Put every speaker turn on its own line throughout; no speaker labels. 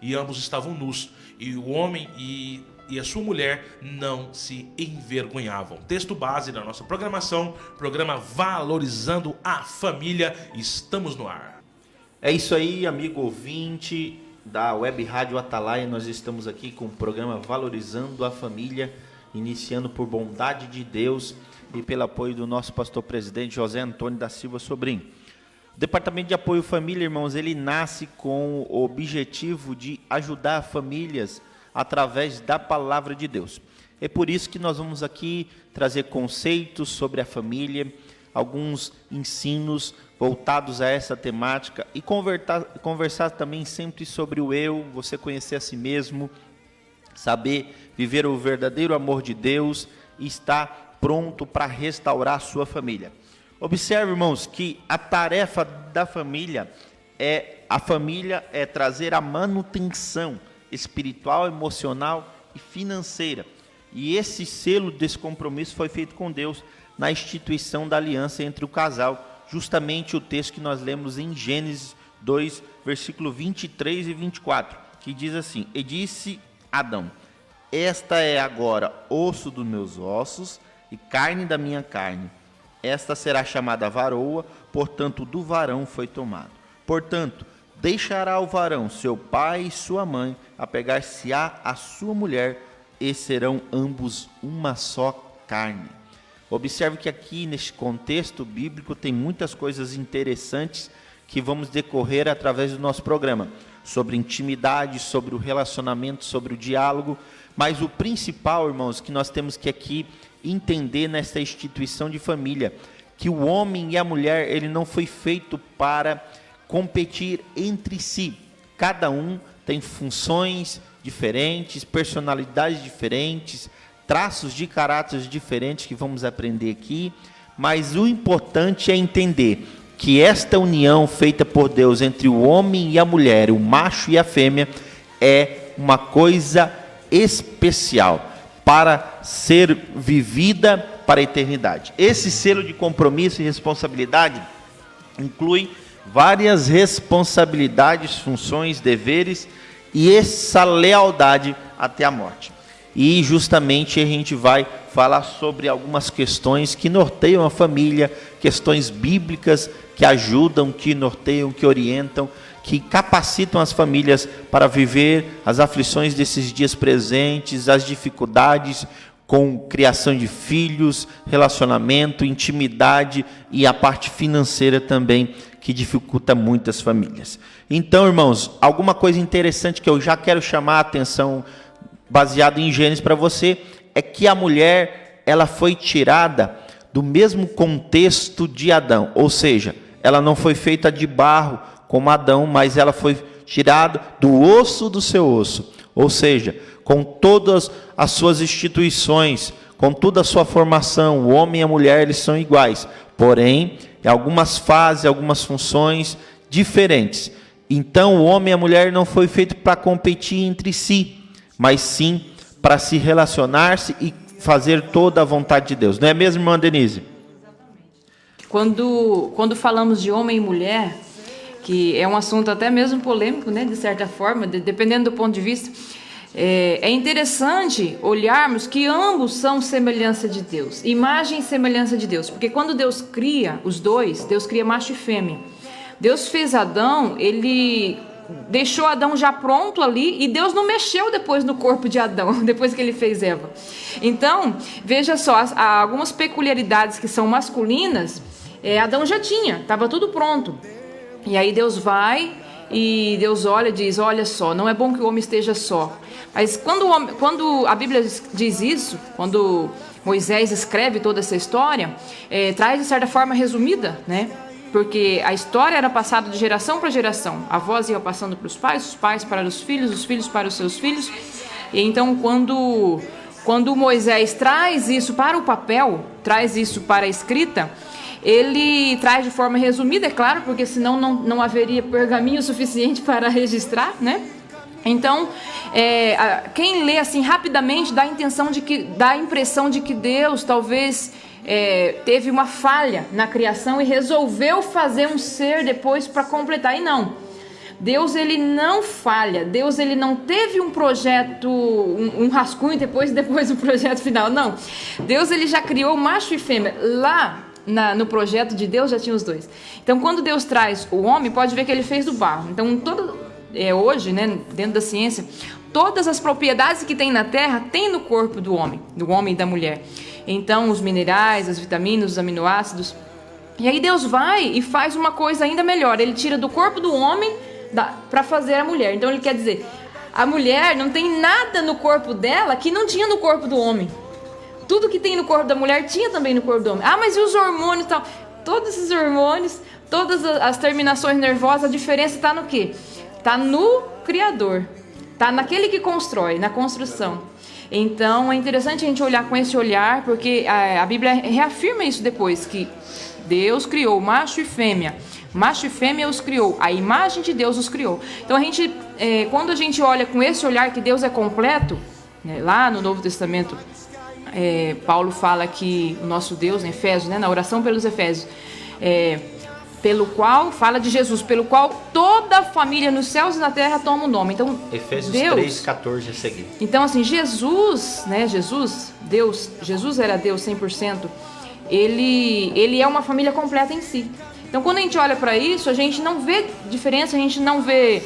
e ambos estavam nus, e o homem e a sua mulher não se envergonhavam. Texto base da nossa programação, programa Valorizando a Família, estamos no ar.
É isso aí, amigo ouvinte da Web Rádio Atalaia, nós estamos aqui com o programa Valorizando a Família, iniciando por bondade de Deus e pelo apoio do nosso pastor presidente José Antônio da Silva Sobrinho. O Departamento de Apoio Família, irmãos, ele nasce com o objetivo de ajudar famílias através da palavra de Deus. É por isso que nós vamos aqui trazer conceitos sobre a família, alguns ensinos voltados a essa temática e conversar também sempre sobre o eu, você conhecer a si mesmo, saber viver o verdadeiro amor de Deus e estar pronto para restaurar a sua família. Observe, irmãos, que a tarefa da família é trazer a manutenção espiritual, emocional e financeira. E esse selo desse compromisso foi feito com Deus na instituição da aliança entre o casal, justamente o texto que nós lemos em Gênesis 2, versículo 23 e 24, que diz assim: E disse Adão: Esta é agora osso dos meus ossos e carne da minha carne. Esta será chamada varoa, portanto do varão foi tomado. Portanto, deixará o varão seu pai e sua mãe, apegar-se-á a sua mulher, e serão ambos uma só carne. Observe que aqui neste contexto bíblico tem muitas coisas interessantes que vamos decorrer através do nosso programa, sobre intimidade, sobre o relacionamento, sobre o diálogo, mas o principal, irmãos, que nós temos que aqui entender nesta instituição de família, que o homem e a mulher, ele não foi feito para competir entre si. Cada um tem funções diferentes, personalidades diferentes, traços de caráter diferentes que vamos aprender aqui, mas o importante é entender que esta união feita por Deus entre o homem e a mulher, o macho e a fêmea, é uma coisa especial para ser vivida para a eternidade. Esse selo de compromisso e responsabilidade inclui várias responsabilidades, funções, deveres e essa lealdade até a morte. E justamente a gente vai falar sobre algumas questões que norteiam a família, questões bíblicas que ajudam, que norteiam, que orientam, que capacitam as famílias para viver as aflições desses dias presentes, as dificuldades com criação de filhos, relacionamento, intimidade e a parte financeira também, que dificulta muitas famílias. Então, irmãos, alguma coisa interessante que eu já quero chamar a atenção, baseado em Gênesis para você, é que a mulher, ela foi tirada do mesmo contexto de Adão, ou seja, ela não foi feita de barro como Adão, mas ela foi tirada do osso do seu osso, ou seja, com todas as suas instituições, com toda a sua formação, o homem e a mulher, eles são iguais, porém, em algumas fases, algumas funções diferentes. Então, o homem e a mulher não foi feito para competir entre si, mas sim para se relacionar-se e fazer toda a vontade de Deus. Não é mesmo, irmã Denise?
Quando falamos de homem e mulher, que é um assunto até mesmo polêmico, né, de certa forma, dependendo do ponto de vista, é interessante olharmos que ambos são semelhança de Deus, imagem e semelhança de Deus, porque quando Deus cria os dois, Deus cria macho e fêmea. Deus fez Adão, ele deixou Adão já pronto ali, e Deus não mexeu depois no corpo de Adão, depois que ele fez Eva. Então, veja só, há algumas peculiaridades que são masculinas, Adão já tinha, estava tudo pronto. E aí Deus vai e Deus olha e diz: olha só, não é bom que o homem esteja só. Mas quando a Bíblia diz isso, quando Moisés escreve toda essa história, traz de certa forma resumida, né? Porque a história era passada de geração para geração. A voz ia passando para os pais para os filhos para os seus filhos. E então, quando Moisés traz isso para o papel, traz isso para a escrita, ele traz de forma resumida, é claro, porque senão não haveria pergaminho suficiente para registrar, né? Então, quem lê assim rapidamente dá a impressão de que Deus talvez teve uma falha na criação e resolveu fazer um ser depois para completar. E não. Deus, ele não falha. Deus, ele não teve um projeto, um rascunho depois o projeto final. Não. Deus, ele já criou macho e fêmea. Lá no projeto de Deus já tinha os dois. Então, quando Deus traz o homem, pode ver que ele fez do barro. Então, hoje, né, dentro da ciência, todas as propriedades que tem na terra, tem no corpo do homem e da mulher. Então, os minerais, as vitaminas, os aminoácidos. E aí Deus vai e faz uma coisa ainda melhor. Ele tira do corpo do homem para fazer a mulher. Então, ele quer dizer, a mulher não tem nada no corpo dela que não tinha no corpo do homem. Tudo que tem no corpo da mulher tinha também no corpo do homem. Ah, mas e os hormônios e tal? Todos esses hormônios, todas as terminações nervosas, a diferença está no quê? Está no Criador. Está naquele que constrói, na construção. Então, é interessante a gente olhar com esse olhar, porque a Bíblia reafirma isso depois, que Deus criou macho e fêmea. Macho e fêmea os criou. A imagem de Deus os criou. Então, quando a gente olha com esse olhar que Deus é completo, né, lá no Novo Testamento, Paulo fala que o nosso Deus, em Efésios, né, na oração pelos Efésios, pelo qual, fala de Jesus, pelo qual toda a família nos céus e na terra toma o nome. Então,
Efésios
Deus,
3:14 a seguir.
Então, assim, Jesus, né, Jesus era Deus 100%, ele é uma família completa em si. Então, quando a gente olha para isso, a gente não vê diferença, a gente não vê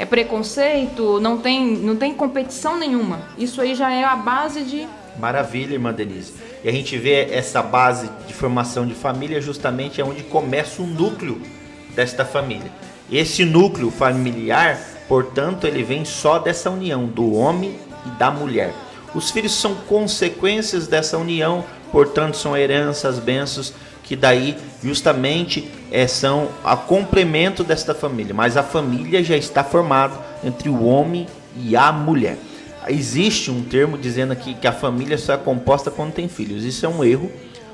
preconceito, não tem competição nenhuma. Isso aí já é a base de...
Maravilha, irmã Denise. E a gente vê essa base de formação de família justamente é onde começa o núcleo desta família. Esse núcleo familiar, portanto, ele vem só dessa união do homem e da mulher. Os filhos são consequências dessa união, portanto, são heranças, bênçãos, que daí justamente são a complemento desta família. Mas a família já está formada entre o homem e a mulher. Existe um termo dizendo aqui que a família só é composta quando tem filhos. Isso é um erro,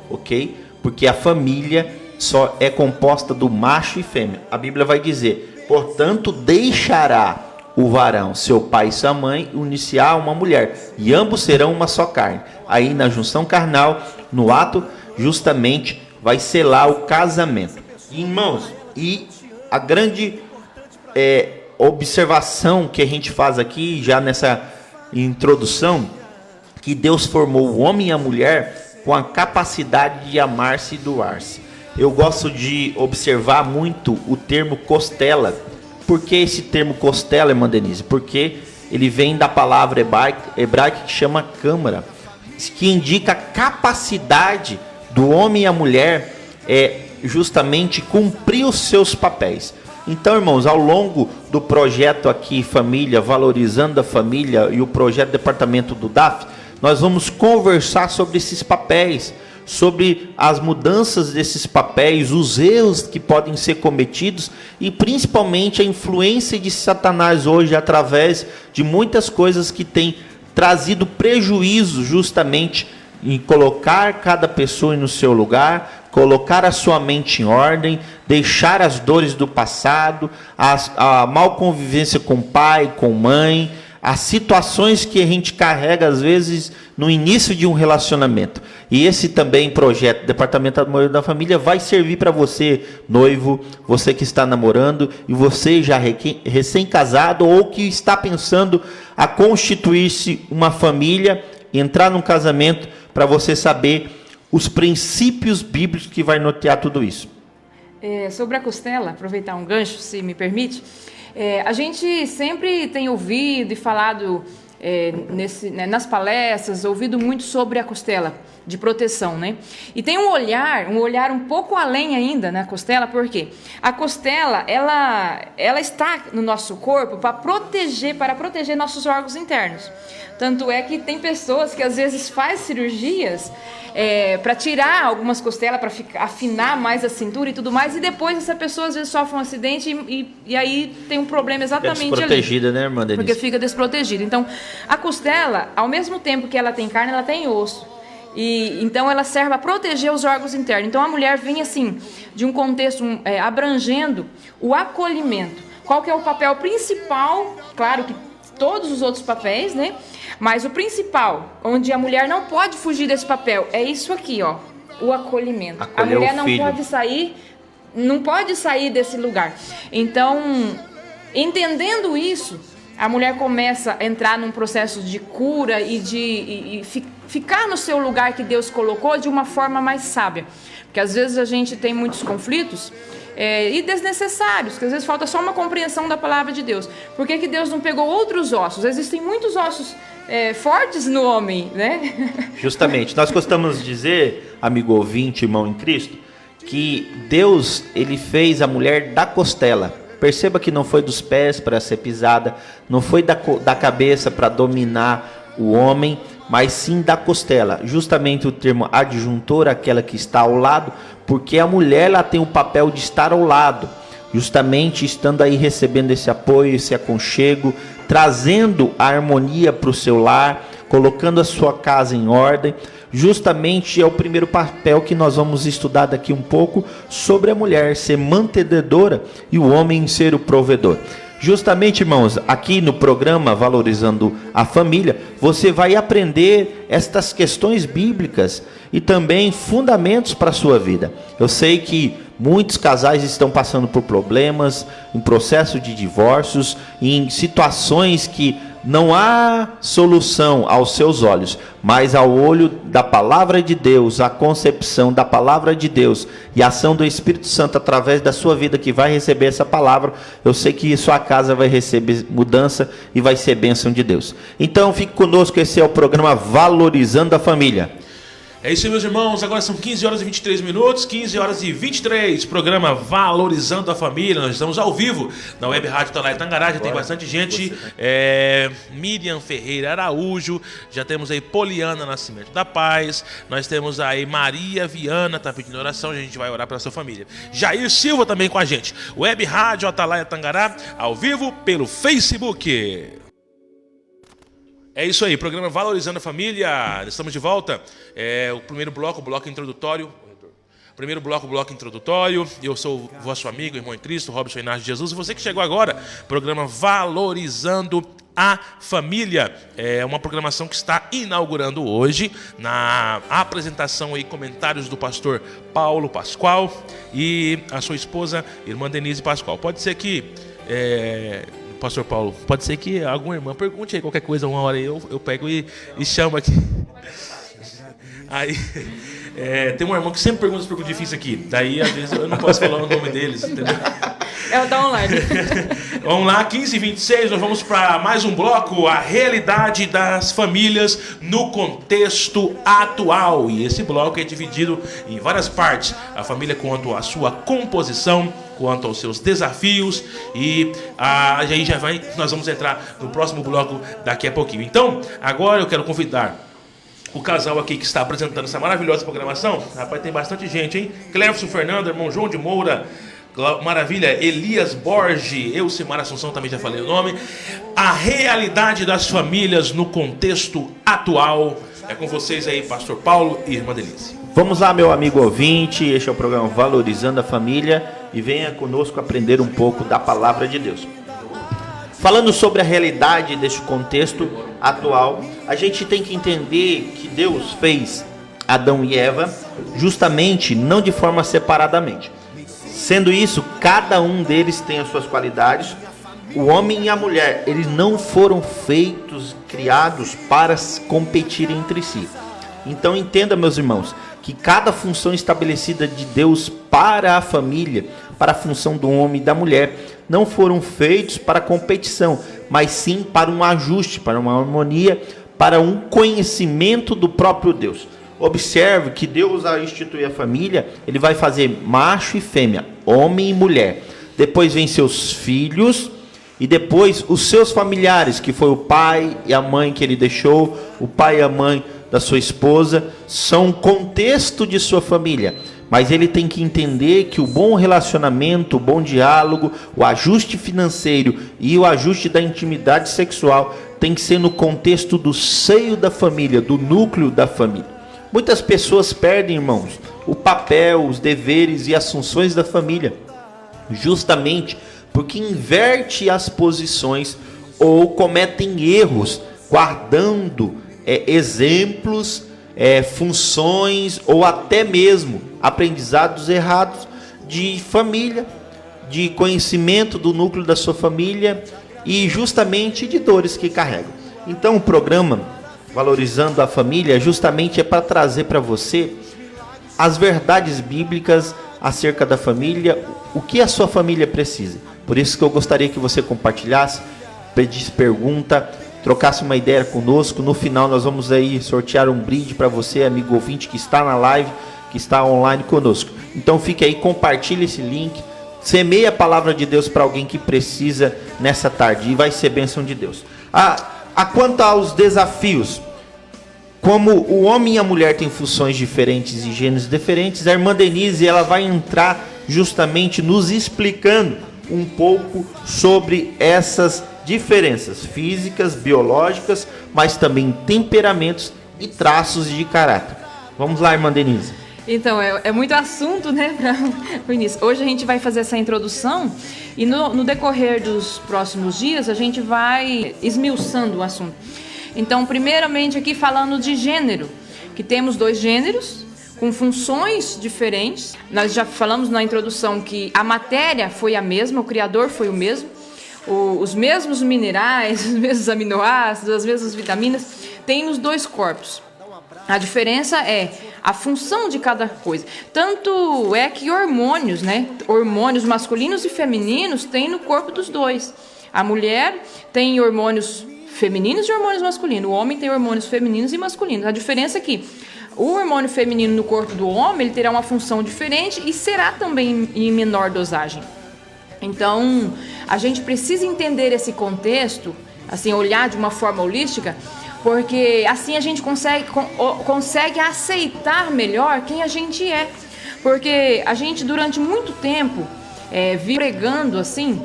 ok? Porque a família só é composta do macho e fêmea. A Bíblia vai dizer, portanto, deixará o varão, seu pai e sua mãe, unir-se-á a uma mulher, e ambos serão uma só carne. Aí na junção carnal, no ato, justamente vai selar o casamento. Irmãos, e a grande observação que a gente faz aqui, já nessa introdução, que Deus formou o homem e a mulher com a capacidade de amar-se e doar-se. Eu gosto de observar muito o termo costela. Por que esse termo costela, irmã Denise? Porque ele vem da palavra hebraica que chama câmara, que indica a capacidade do homem e a mulher justamente cumprir os seus papéis. Então, irmãos, ao longo do projeto aqui Família, Valorizando a Família, e o projeto Departamento do DAF, nós vamos conversar sobre esses papéis, sobre as mudanças desses papéis, os erros que podem ser cometidos e principalmente a influência de Satanás hoje através de muitas coisas que têm trazido prejuízo justamente em colocar cada pessoa no seu lugar, colocar a sua mente em ordem, deixar as dores do passado, a mal convivência com pai, com mãe, as situações que a gente carrega às vezes no início de um relacionamento. E esse também projeto, Departamento de Amor da Família, vai servir para você, noivo, você que está namorando e você já recém-casado ou que está pensando a constituir-se uma família, entrar num casamento, para você saber os princípios bíblicos que vai nortear tudo isso.
Sobre a costela, aproveitar um gancho, se me permite, a gente sempre tem ouvido e falado nas palestras, ouvido muito sobre a costela de proteção, né? E tem um olhar um pouco além ainda na costela, porque a costela, ela está no nosso corpo para proteger nossos órgãos internos. Tanto é que tem pessoas que às vezes fazem cirurgias para tirar algumas costelas, para afinar mais a cintura e tudo mais, e depois essa pessoa às vezes sofre um acidente e aí tem um problema exatamente ali. Fica
desprotegida, né, irmã Denise?
Porque fica desprotegida. Então, a costela, ao mesmo tempo que ela tem carne, ela tem osso. E então ela serve para proteger os órgãos internos. Então a mulher vem assim, de um contexto abrangendo o acolhimento. Qual que é o papel principal? Claro que todos os outros papéis, né? Mas o principal, onde a mulher não pode fugir desse papel, é isso aqui, ó, o acolhimento. A mulher não pode sair desse lugar. Então, Entendendo isso, a mulher começa a entrar num processo de cura e ficar no seu lugar que Deus colocou de uma forma mais sábia. Porque às vezes a gente tem muitos conflitos e desnecessários, que às vezes falta só uma compreensão da palavra de Deus. Por que Deus não pegou outros ossos? Existem muitos ossos fortes no homem, né?
Justamente, nós gostamos de dizer, amigo ouvinte, irmão em Cristo, que Deus, ele fez a mulher da costela. Perceba que não foi dos pés para ser pisada, não foi da cabeça para dominar o homem, mas sim da costela. Justamente o termo adjuntor, aquela que está ao lado, porque a mulher ela tem o papel de estar ao lado, justamente estando aí recebendo esse apoio, esse aconchego, trazendo a harmonia para o seu lar, colocando a sua casa em ordem. Justamente é o primeiro papel que nós vamos estudar daqui um pouco, sobre a mulher ser mantenedora e o homem ser o provedor. Justamente, irmãos, aqui no programa Valorizando a Família, você vai aprender estas questões bíblicas e também fundamentos para a sua vida. Eu sei que muitos casais estão passando por problemas, em processo de divórcios, em situações que não há solução aos seus olhos, mas ao olho da palavra de Deus, a concepção da palavra de Deus e a ação do Espírito Santo através da sua vida que vai receber essa palavra, eu sei que sua casa vai receber mudança e vai ser bênção de Deus. Então fique conosco, esse é o programa Valorizando a Família.
É isso aí, meus irmãos, agora são 15 horas e 23 minutos, 15 horas e 23, programa Valorizando a Família. Nós estamos ao vivo na Web Rádio Atalaia Tangará, já tem bastante gente, Miriam Ferreira Araújo, já temos aí Poliana Nascimento da Paz, nós temos aí Maria Viana, tá pedindo oração, a gente vai orar pela sua família. Jair Silva também com a gente, Web Rádio Atalaia Tangará, ao vivo pelo Facebook. É isso aí, programa Valorizando a Família, estamos de volta. O primeiro bloco, o bloco introdutório. Primeiro bloco, o bloco introdutório. Eu sou o vosso amigo, irmão em Cristo, Robson Inácio de Jesus. E você que chegou agora, programa Valorizando a Família. É uma programação que está inaugurando hoje, na apresentação e comentários do pastor Paulo Pascoal e a sua esposa, irmã Denise Pascoal. Pode ser que... Pastor Paulo, pode ser que alguma irmã pergunte aí qualquer coisa, uma hora eu pego e chamo aqui. Aí, tem um irmão que sempre pergunta as perguntas difíceis aqui. Daí, às vezes, eu não posso falar o nome deles, entendeu?
Ela tá online.
Vamos lá, 15h26, nós vamos para mais um bloco, a realidade das famílias no contexto atual. E esse bloco é dividido em várias partes. A família quanto à sua composição, quanto aos seus desafios, e aí nós vamos entrar no próximo bloco daqui a pouquinho. Então, agora eu quero convidar o casal aqui que está apresentando essa maravilhosa programação. Rapaz, tem bastante gente, hein? Cléverson Fernando, irmão João de Moura, maravilha, Elias Borges, Elcimar Assunção, também já falei o nome. A realidade das famílias no contexto atual. É com vocês aí, pastor Paulo e irmã Denise.
Vamos lá, meu amigo ouvinte, este é o programa Valorizando a Família e venha conosco aprender um pouco da palavra de Deus. Falando sobre a realidade deste contexto atual, a gente tem que entender que Deus fez Adão e Eva justamente não de forma separadamente. Sendo isso, cada um deles tem as suas qualidades. O homem e a mulher, eles não foram feitos, criados para competir entre si. Então entenda, meus irmãos, que cada função estabelecida de Deus para a família, para a função do homem e da mulher, não foram feitos para competição, mas sim para um ajuste, para uma harmonia, para um conhecimento do próprio Deus. Observe que Deus, ao instituir a família, ele vai fazer macho e fêmea, homem e mulher. Depois vem seus filhos e depois os seus familiares, que foi o pai e a mãe que ele deixou, o pai e a mãe da sua esposa, são o contexto de sua família. Mas ele tem que entender que o bom relacionamento, o bom diálogo, o ajuste financeiro e o ajuste da intimidade sexual tem que ser no contexto do seio da família, do núcleo da família. Muitas pessoas perdem, irmãos, o papel, os deveres e as funções da família, justamente porque inverte as posições ou cometem erros, guardando exemplos, funções ou até mesmo aprendizados errados de família, de conhecimento do núcleo da sua família e justamente de dores que carregam. Então o programa Valorizando a Família justamente é para trazer para você as verdades bíblicas acerca da família, o que a sua família precisa. Por isso que eu gostaria que você compartilhasse, pedisse pergunta, trocasse uma ideia conosco. No final nós vamos aí sortear um brinde para você, amigo ouvinte que está na live, que está online conosco. Então fique aí, compartilhe esse link, semeie a palavra de Deus para alguém que precisa nessa tarde e vai ser bênção de Deus. Quanto aos desafios, como o homem e a mulher têm funções diferentes e gêneros diferentes, a irmã Denise ela vai entrar justamente nos explicando um pouco sobre essas diferenças físicas, biológicas, mas também temperamentos e traços de caráter. Vamos lá, irmã Denise.
Então, é muito assunto, né, para o início. Hoje a gente vai fazer essa introdução e no decorrer dos próximos dias a gente vai esmiuçando o assunto. Então, primeiramente aqui falando de gênero, que temos 2 gêneros com funções diferentes. Nós já falamos na introdução que a matéria foi a mesma, o Criador foi o mesmo, os mesmos minerais, os mesmos aminoácidos, as mesmas vitaminas, tem nos 2 corpos. A diferença é a função de cada coisa. Tanto é que hormônios, né? Hormônios masculinos e femininos tem no corpo dos 2. A mulher tem hormônios femininos e hormônios masculinos. O homem tem hormônios femininos e masculinos. A diferença é que o hormônio feminino no corpo do homem ele terá uma função diferente e será também em menor dosagem. Então, a gente precisa entender esse contexto, assim, olhar de uma forma holística, porque assim a gente consegue aceitar melhor quem a gente é. Porque a gente durante muito tempo vive pregando assim,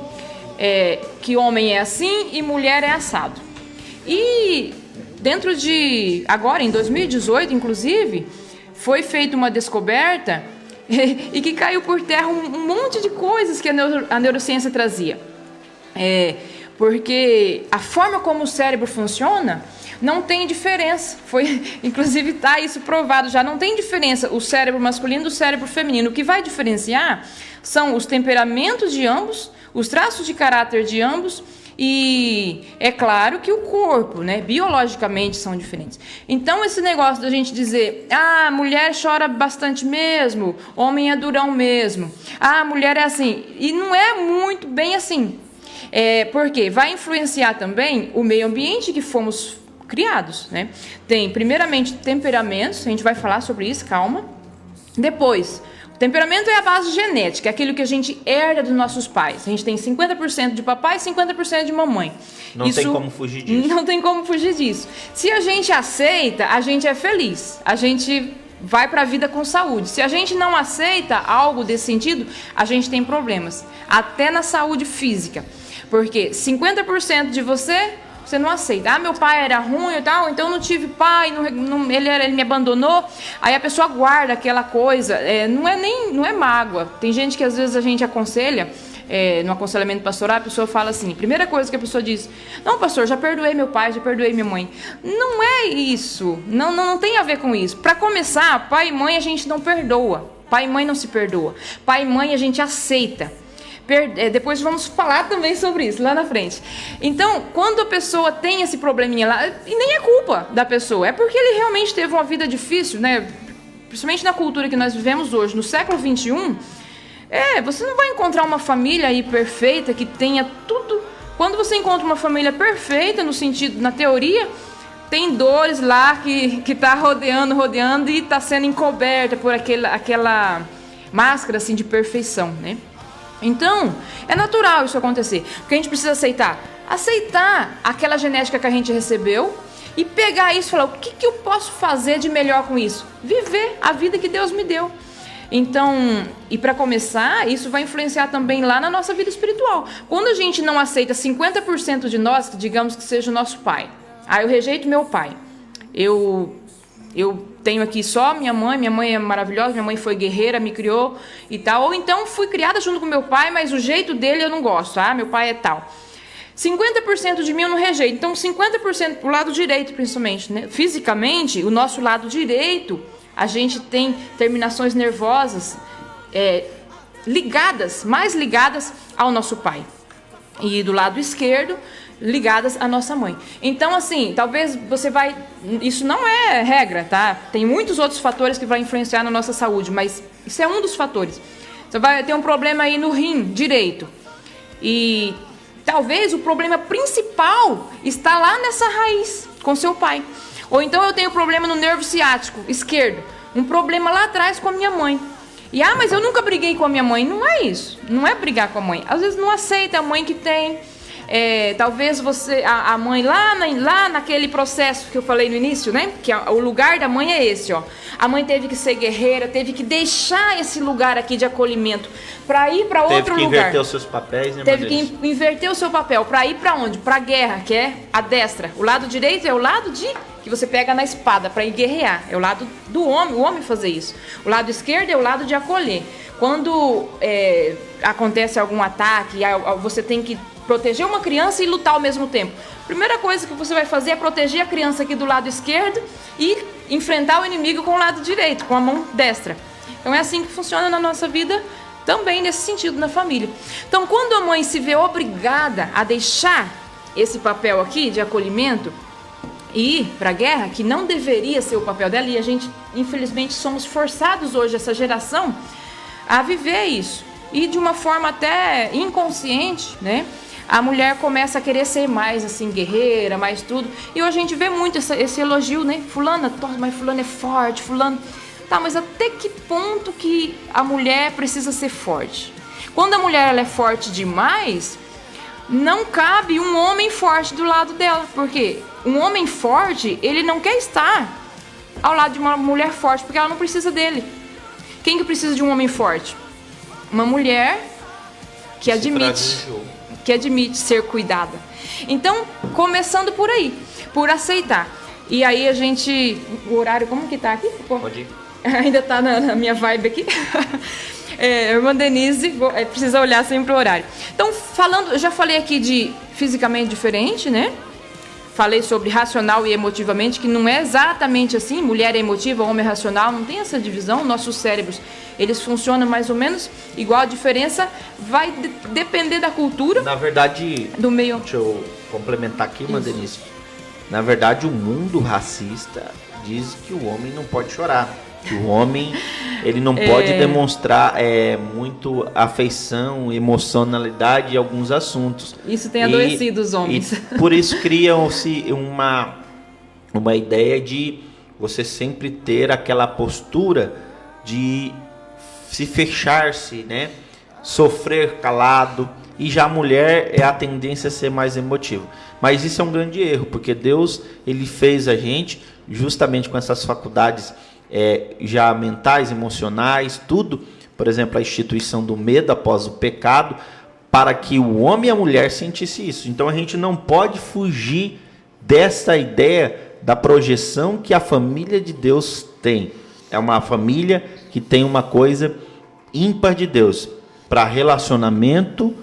que homem é assim e mulher é assado. E dentro de, agora em 2018 inclusive, foi feita uma descoberta e que caiu por terra um monte de coisas que a neurociência trazia. Porque a forma como o cérebro funciona não tem diferença. Inclusive está isso provado já. Não tem diferença o cérebro masculino do cérebro feminino. O que vai diferenciar são os temperamentos de ambos, os traços de caráter de ambos e é claro que o corpo, né, biologicamente são diferentes. Então esse negócio da gente dizer, mulher chora bastante mesmo, homem é durão mesmo, mulher é assim, e não é muito bem assim. Porque vai influenciar também o meio ambiente que fomos criados, né? Tem primeiramente temperamentos, a gente vai falar sobre isso, calma. Depois, o temperamento é a base genética, é aquilo que a gente herda dos nossos pais. A gente tem 50% de papai e 50% de mamãe.
Não tem como fugir disso.
Não tem como fugir disso. Se a gente aceita, a gente é feliz. A gente vai para a vida com saúde. Se a gente não aceita algo desse sentido, a gente tem problemas. Até na saúde física. Porque 50% de você não aceita. Meu pai era ruim e tal, então eu não tive pai, ele me abandonou. Aí a pessoa guarda aquela coisa. Não é mágoa. Tem gente que às vezes a gente aconselha, no aconselhamento pastoral, a pessoa fala assim, primeira coisa que a pessoa diz, não pastor, já perdoei meu pai, já perdoei minha mãe. Não é isso, não tem a ver com isso. Para começar, pai e mãe a gente não perdoa, pai e mãe não se perdoa, pai e mãe a gente aceita. Depois vamos falar também sobre isso lá na frente. Então, quando a pessoa tem esse probleminha lá, e nem é culpa da pessoa, é porque ele realmente teve uma vida difícil, né? Principalmente na cultura que nós vivemos hoje, no século XXI, você não vai encontrar uma família aí perfeita que tenha tudo. Quando você encontra uma família perfeita, no sentido, na teoria, tem dores lá que tá rodeando e tá sendo encoberta por aquela máscara assim de perfeição, né? Então, é natural isso acontecer, porque a gente precisa aceitar aquela genética que a gente recebeu e pegar isso e falar, o que eu posso fazer de melhor com isso? Viver a vida que Deus me deu. Então, e para começar, isso vai influenciar também lá na nossa vida espiritual. Quando a gente não aceita 50% de nós, digamos que seja o nosso pai, eu rejeito meu pai, eu tenho aqui só minha mãe é maravilhosa, minha mãe foi guerreira, me criou e tal. Ou então fui criada junto com meu pai, mas o jeito dele eu não gosto, meu pai é tal. 50% de mim eu não rejeito, então 50% pro lado direito principalmente, né? Fisicamente, o nosso lado direito, a gente tem terminações nervosas ligadas, mais ligadas ao nosso pai. E do lado esquerdo, ligadas à nossa mãe. Então, assim, talvez você vai... Isso não é regra, tá? Tem muitos outros fatores que vão influenciar na nossa saúde, mas isso é um dos fatores. Você vai ter um problema aí no rim direito. E talvez o problema principal está lá nessa raiz, com seu pai. Ou então eu tenho problema no nervo ciático esquerdo. Um problema lá atrás com a minha mãe. E, mas eu nunca briguei com a minha mãe. Não é isso. Não é brigar com a mãe. Às vezes não aceita a mãe que tem. Talvez você, a mãe lá naquele processo que eu falei no início, né? Que o lugar da mãe é esse, ó. A mãe teve que ser guerreira, teve que deixar esse lugar aqui de acolhimento para ir para outro lugar.
Teve que inverter os seus papéis, né?
Teve que inverter o seu papel para ir para onde? Para a guerra, que é a destra. O lado direito é o lado que você pega na espada para ir guerrear. É o lado do homem, o homem fazer isso. O lado esquerdo é o lado de acolher. Quando acontece algum ataque, você tem que proteger uma criança e lutar ao mesmo tempo. Primeira coisa que você vai fazer é proteger a criança aqui do lado esquerdo e enfrentar o inimigo com o lado direito, com a mão destra. Então é assim que funciona na nossa vida, também nesse sentido na família. Então quando a mãe se vê obrigada a deixar esse papel aqui de acolhimento e ir para a guerra, que não deveria ser o papel dela, e a gente infelizmente somos forçados hoje, essa geração, a viver isso. E de uma forma até inconsciente, né? A mulher começa a querer ser mais assim, guerreira, mais tudo. E hoje a gente vê muito esse elogio, né? Fulana, mas fulano é forte, fulano... Tá, mas até que ponto que a mulher precisa ser forte? Quando a mulher ela é forte demais, não cabe um homem forte do lado dela. Porque um homem forte, ele não quer estar ao lado de uma mulher forte, porque ela não precisa dele. Quem que precisa de um homem forte? Uma mulher que admite ser cuidada. Então, começando por aí, por aceitar. E aí a gente... O horário, como que tá aqui?
Pode ir.
Ainda tá na minha vibe aqui. Irmã Denise precisa olhar sempre o horário. Então, eu já falei aqui de fisicamente diferente, né? Falei sobre racional e emotivamente, que não é exatamente assim. Mulher é emotiva, homem é racional. Não tem essa divisão. Nossos cérebros, eles funcionam mais ou menos igual. A diferença vai depender da cultura.
Na verdade,
do meio.
Deixa eu complementar aqui, uma Denise. Na verdade, o mundo racista diz que o homem não pode chorar. Que o homem, ele não pode demonstrar muito afeição, emocionalidade em alguns assuntos.
Isso tem adoecido os homens.
E por isso criam-se uma ideia de você sempre ter aquela postura de se fechar-se, né? Sofrer calado. E já a mulher a tendência a ser mais emotiva. Mas isso é um grande erro, porque Deus, ele fez a gente justamente com essas faculdades já mentais, emocionais, tudo, por exemplo, a instituição do medo após o pecado, para que o homem e a mulher sentissem isso. Então a gente não pode fugir dessa ideia da projeção que a família de Deus tem. É uma família que tem uma coisa ímpar de Deus, para relacionamento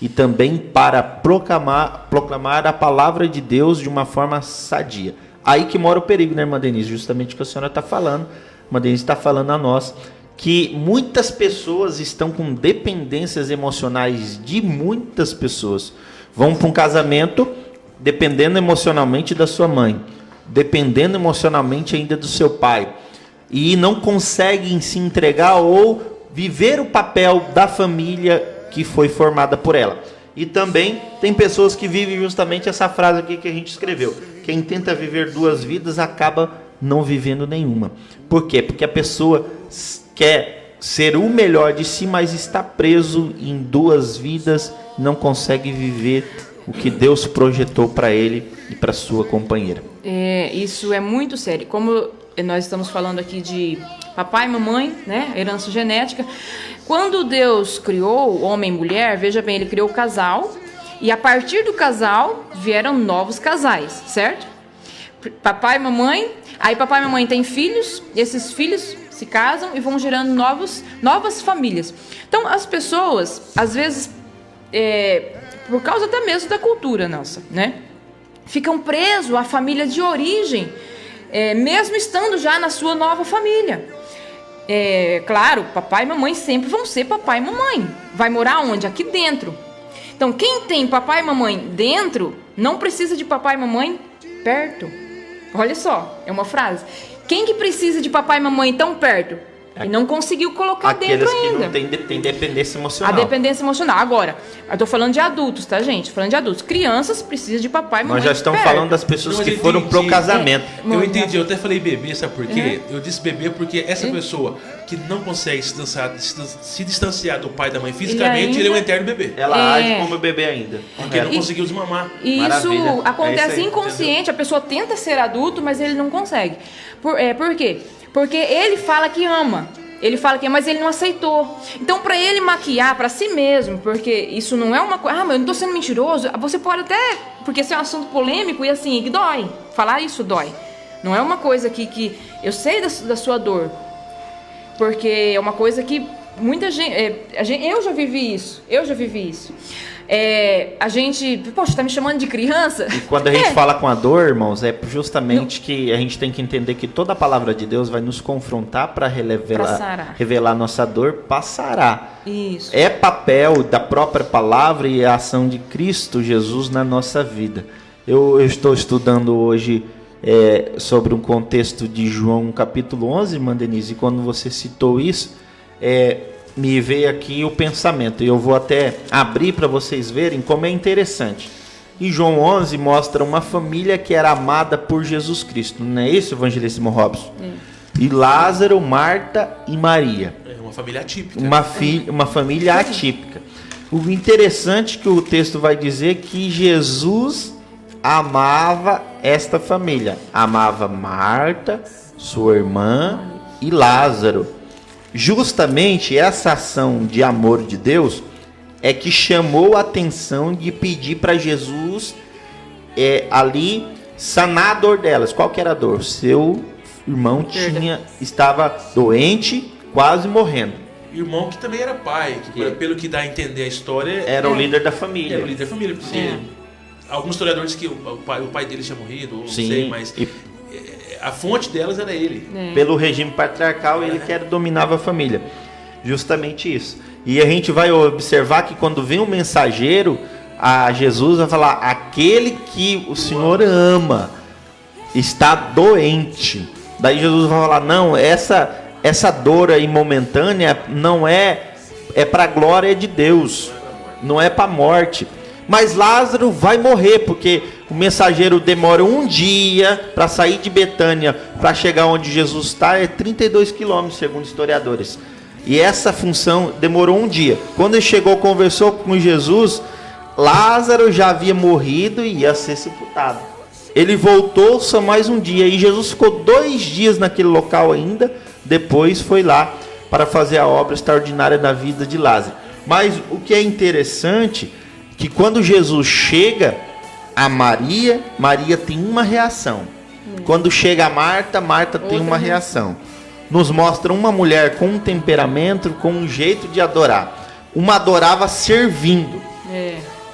e também para proclamar a palavra de Deus de uma forma sadia. Aí que mora o perigo, né, irmã Denise? Justamente o que a senhora está falando. A irmã Denise está falando a nós que muitas pessoas estão com dependências emocionais de muitas pessoas. Vão para um casamento dependendo emocionalmente da sua mãe, dependendo emocionalmente ainda do seu pai, e não conseguem se entregar ou viver o papel da família que foi formada por ela. E também tem pessoas que vivem justamente essa frase aqui que a gente escreveu: quem tenta viver duas vidas acaba não vivendo nenhuma. Por quê? Porque a pessoa quer ser o melhor de si, mas está preso em duas vidas, não consegue viver o que Deus projetou para ele e para sua companheira.
Isso é muito sério. Como nós estamos falando aqui de papai e mamãe, né? Herança genética. Quando Deus criou homem e mulher, veja bem, ele criou o casal, e a partir do casal vieram novos casais, certo? Papai e mamãe, aí papai e mamãe têm filhos, e esses filhos se casam e vão gerando novas famílias. Então as pessoas, às vezes, por causa até mesmo da cultura nossa, né? Ficam presos à família de origem, mesmo estando já na sua nova família. Claro, papai e mamãe sempre vão ser papai e mamãe. Vai morar onde? Aqui dentro. Então, quem tem papai e mamãe dentro, não precisa de papai e mamãe perto. Olha só, é uma frase. Quem que precisa de papai e mamãe tão perto? E não conseguiu colocar
aqueles
dentro ainda.
Aqueles que não tem dependência emocional.
A dependência emocional. Agora, eu tô falando de adultos, tá, gente? Falando de adultos. Crianças precisam de papai e mamãe.
Nós já estamos
perto.
falando das pessoas
Não,
que
mas eu
foram
entendi.
pro casamento.
Eu entendi, eu até falei bebê, sabe por quê? Eu disse bebê porque essa pessoa que não consegue se distanciar do pai e da mãe fisicamente, ele é um eterno bebê.
Ela age como bebê ainda.
Porque não conseguiu desmamar.
E isso
Maravilha.
acontece
isso aí,
inconsciente, a pessoa tenta ser adulto, mas ele não consegue. Por quê? Porque ele fala que ama. Ele fala que mas ele não aceitou. Então, para ele maquiar para si mesmo, porque isso não é uma coisa... mas eu não tô sendo mentiroso. Você pode até... Porque esse é um assunto polêmico e assim, que dói. Falar isso dói. Não é uma coisa que eu sei da sua dor. Porque é uma coisa que muita gente... eu já vivi isso. A gente... Poxa, tá me chamando de criança?
E quando a gente fala com a dor, irmãos, é justamente que a gente tem que entender que toda a palavra de Deus vai nos confrontar para revelar nossa dor, passará.
Isso.
É papel da própria palavra e a ação de Cristo Jesus na nossa vida. Eu estou estudando hoje sobre um contexto de João capítulo 11, irmã Denise, e quando você citou isso, me veio aqui o pensamento, e eu vou até abrir para vocês verem como é interessante. E João 11 mostra uma família que era amada por Jesus Cristo, não é isso, evangelíssimo Robson? E Lázaro, Marta e Maria.
É uma família atípica.
Uma família atípica. O interessante que o texto vai dizer que Jesus amava esta família. Amava Marta, sua irmã e Lázaro. Justamente essa ação de amor de Deus é que chamou a atenção de pedir para Jesus ali sanar a dor delas. Qual que era a dor? Seu irmão estava doente, quase morrendo.
Irmão que também era pai, que pelo que dá a entender a história...
Era o líder da família.
Era o líder da família, porque alguns historiadores dizem que o pai dele tinha morrido, ou não sei, mas... A fonte delas era ele.
Pelo regime patriarcal, ele que dominava a família. Justamente isso. E a gente vai observar que quando vem um mensageiro a Jesus, vai falar: aquele que o Senhor ama está doente. Daí Jesus vai falar: não, essa dor aí momentânea não é para a glória de Deus, não é para a morte. Mas Lázaro vai morrer, porque o mensageiro demora um dia para sair de Betânia para chegar onde Jesus está, 32 quilômetros, segundo historiadores. E essa função demorou um dia. Quando ele chegou, conversou com Jesus, Lázaro já havia morrido e ia ser sepultado. Ele voltou só mais um dia, e Jesus ficou 2 dias naquele local ainda, depois foi lá para fazer a obra extraordinária na vida de Lázaro. Mas o que é interessante, que quando Jesus chega a Maria tem uma reação. Quando chega a Marta tem uma reação. Nos mostra uma mulher com um temperamento, com um jeito de adorar. Uma adorava servindo.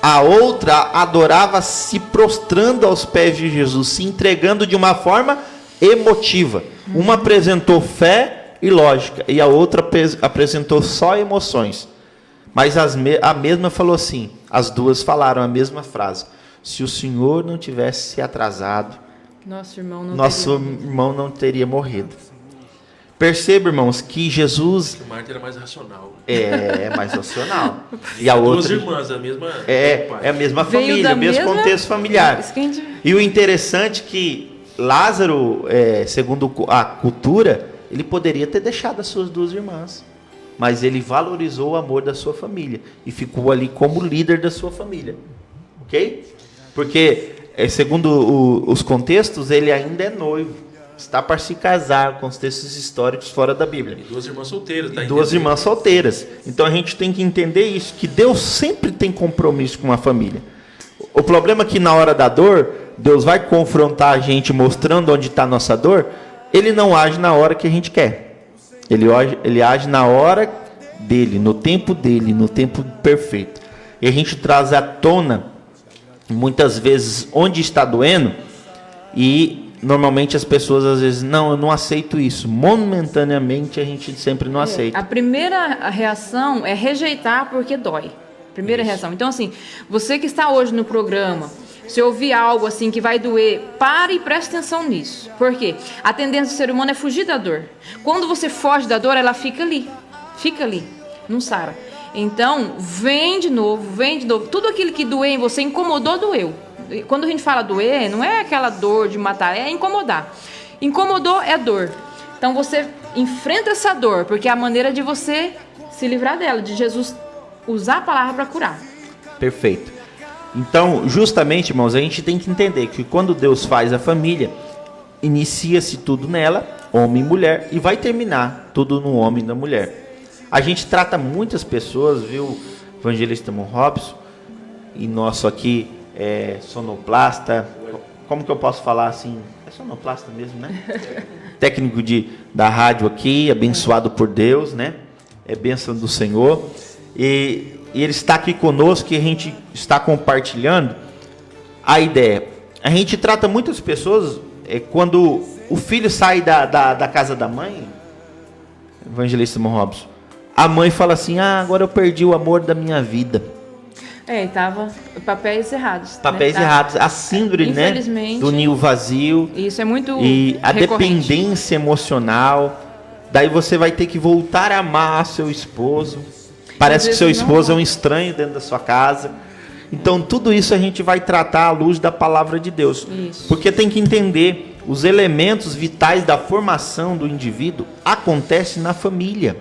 A outra adorava se prostrando aos pés de Jesus, se entregando de uma forma emotiva. Uma apresentou fé e lógica, e a outra apresentou só emoções. Mas a mesma falou assim, as duas falaram a mesma frase: se o Senhor não tivesse se atrasado, nosso irmão não teria morrido. Perceba, irmãos, que Jesus...
Marta era mais racional.
É mais racional. E a outra...
2 irmãs, a mesma...
É a mesma família, o mesmo contexto familiar. E o interessante é que Lázaro, segundo a cultura, ele poderia ter deixado as suas 2 irmãs. Mas ele valorizou o amor da sua família e ficou ali como líder da sua família. Ok? Porque, segundo os contextos, ele ainda é noivo. Está para se casar, com os textos históricos fora da Bíblia.
E 2 irmãs solteiras. Tá?
2 irmãs solteiras. Então a gente tem que entender isso, que Deus sempre tem compromisso com a família. O problema é que na hora da dor, Deus vai confrontar a gente mostrando onde está a nossa dor. Ele não age na hora que a gente quer. Ele age na hora dele, no tempo perfeito. E a gente traz à tona, muitas vezes, onde está doendo, e normalmente as pessoas às vezes, não, eu não aceito isso. Momentaneamente a gente sempre não aceita.
A primeira reação é rejeitar porque dói. Primeira reação. Então, assim, você que está hoje no programa, se ouvir algo assim que vai doer, pare e preste atenção nisso. Por quê? A tendência do ser humano é fugir da dor. Quando você foge da dor, ela fica ali, não sara. Então, vem de novo. Tudo aquilo que doeu em você, incomodou, doeu. Quando a gente fala doer, não é aquela dor de matar, é incomodar. Incomodou é dor. Então, você enfrenta essa dor, porque é a maneira de você se livrar dela, de Jesus usar a palavra para curar.
Perfeito. Então, justamente, irmãos, a gente tem que entender que quando Deus faz a família, inicia-se tudo nela, homem e mulher, e vai terminar tudo no homem e na mulher. A gente trata muitas pessoas, viu, evangelista Mon Robson, e nosso aqui é sonoplasta, como que eu posso falar assim? É sonoplasta mesmo, né? Técnico da rádio aqui, abençoado por Deus, né? É bênção do Senhor. E ele está aqui conosco e a gente está compartilhando a ideia. A gente trata muitas pessoas, quando o filho sai da casa da mãe, evangelista Mon Robson, a mãe fala assim, agora eu perdi o amor da minha vida.
Tava papéis errados.
Papéis errados. A síndrome, né, do ninho vazio.
Isso é muito
e a
recorrente.
dependência emocional. Daí você vai ter que voltar a amar seu esposo. Parece que seu esposo é um estranho dentro da sua casa. Então tudo isso a gente vai tratar à luz da palavra de Deus.
Isso.
Porque tem que entender, os elementos vitais da formação do indivíduo acontecem na família.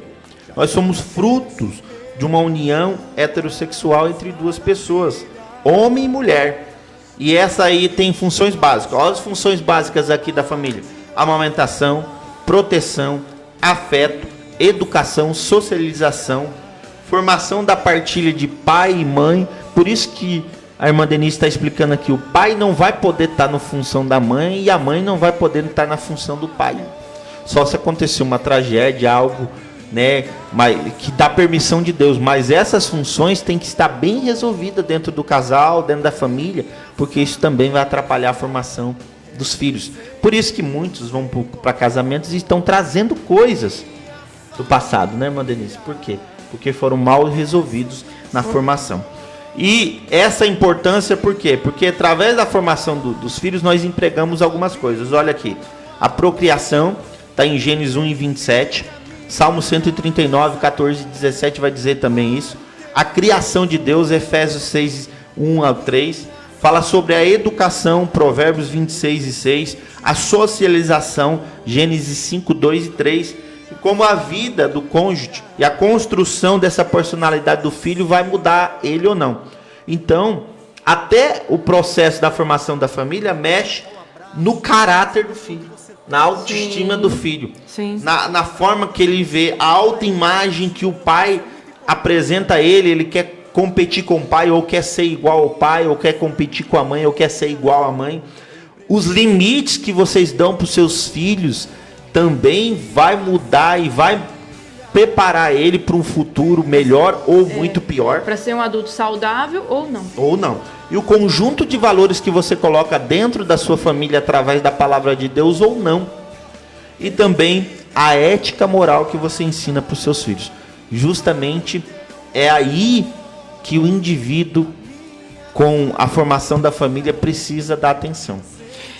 Nós somos frutos de uma união heterossexual entre duas pessoas, homem e mulher. E essa aí tem funções básicas. Olha as funções básicas aqui da família: amamentação, proteção, afeto, educação, socialização, formação da partilha de pai e mãe. Por isso que a irmã Denise está explicando aqui, o pai não vai poder estar na função da mãe e a mãe não vai poder estar na função do pai. Só se acontecer uma tragédia, algo, né, que dá permissão de Deus. Mas essas funções têm que estar bem resolvidas dentro do casal, dentro da família, porque isso também vai atrapalhar a formação dos filhos. Por isso que muitos vão para casamentos e estão trazendo coisas do passado, né, irmã Denise? Por quê? Porque foram mal resolvidos na formação. E essa importância, por quê? Porque através da formação dos filhos nós empregamos algumas coisas. Olha aqui, a procriação está em Gênesis 1:27, Salmo 139, 14 e 17 vai dizer também isso. A criação de Deus, Efésios 6, 1-3, fala sobre a educação, Provérbios 26 e 6, a socialização, Gênesis 5, 2 e 3, e como a vida do cônjuge e a construção dessa personalidade do filho vai mudar ele ou não. Então, até o processo da formação da família mexe no caráter do filho, na autoestima do filho, na forma que ele vê, a autoimagem que o pai apresenta a ele. Ele quer competir com o pai, ou quer ser igual ao pai, ou quer competir com a mãe, ou quer ser igual à mãe. Os limites que vocês dão para os seus filhos também vai mudar e vai preparar ele para um futuro melhor ou muito pior.
Para ser um adulto saudável ou não.
Ou não. E o conjunto de valores que você coloca dentro da sua família através da palavra de Deus ou não. E também a ética moral que você ensina para os seus filhos. Justamente é aí que o indivíduo, com a formação da família, precisa dar atenção.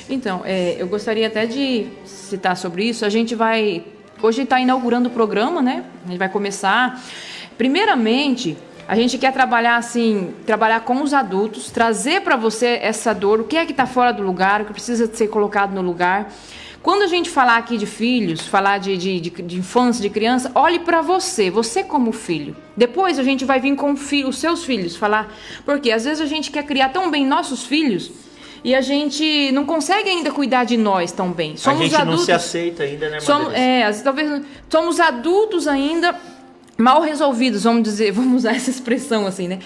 Então, eu gostaria até de citar sobre isso. A gente vai... Hoje está inaugurando o programa, né? A gente vai começar. Primeiramente, a gente quer trabalhar com os adultos, trazer para você essa dor, o que é que está fora do lugar, o que precisa ser colocado no lugar. Quando a gente falar aqui de filhos, falar de infância, de criança, olhe para você como filho. Depois a gente vai vir com os seus filhos falar, porque às vezes a gente quer criar tão bem nossos filhos e a gente não consegue ainda cuidar de nós tão bem.
Somos a gente adultos, não se aceita ainda, né,
talvez somos adultos ainda mal resolvidos, vamos usar essa expressão assim, né?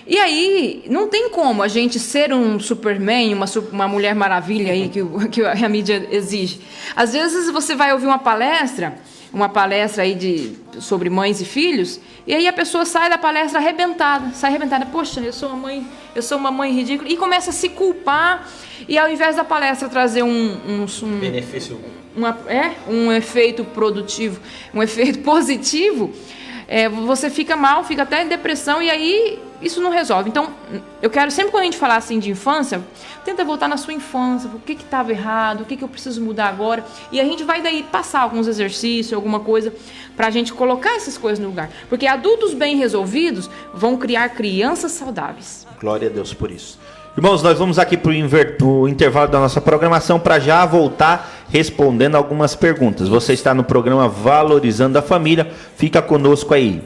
E aí, não tem como a gente ser um Superman, uma Mulher Maravilha aí que a mídia exige. Às vezes você vai ouvir uma palestra uma palestra aí sobre mães e filhos, e aí a pessoa sai da palestra arrebentada, poxa, eu sou uma mãe ridícula, e começa a se culpar, e ao invés da palestra trazer um
benefício,
um efeito produtivo, um efeito positivo, você fica mal, fica até em depressão, e aí isso não resolve. Então, eu quero, sempre quando a gente falar assim de infância, tenta voltar na sua infância, o que estava errado, o que eu preciso mudar agora, e a gente vai daí passar alguns exercícios, alguma coisa, para a gente colocar essas coisas no lugar. Porque adultos bem resolvidos vão criar crianças saudáveis.
Glória a Deus por isso. Irmãos, nós vamos aqui para o intervalo da nossa programação para já voltar respondendo algumas perguntas. Você está no programa Valorizando a Família, fica conosco aí.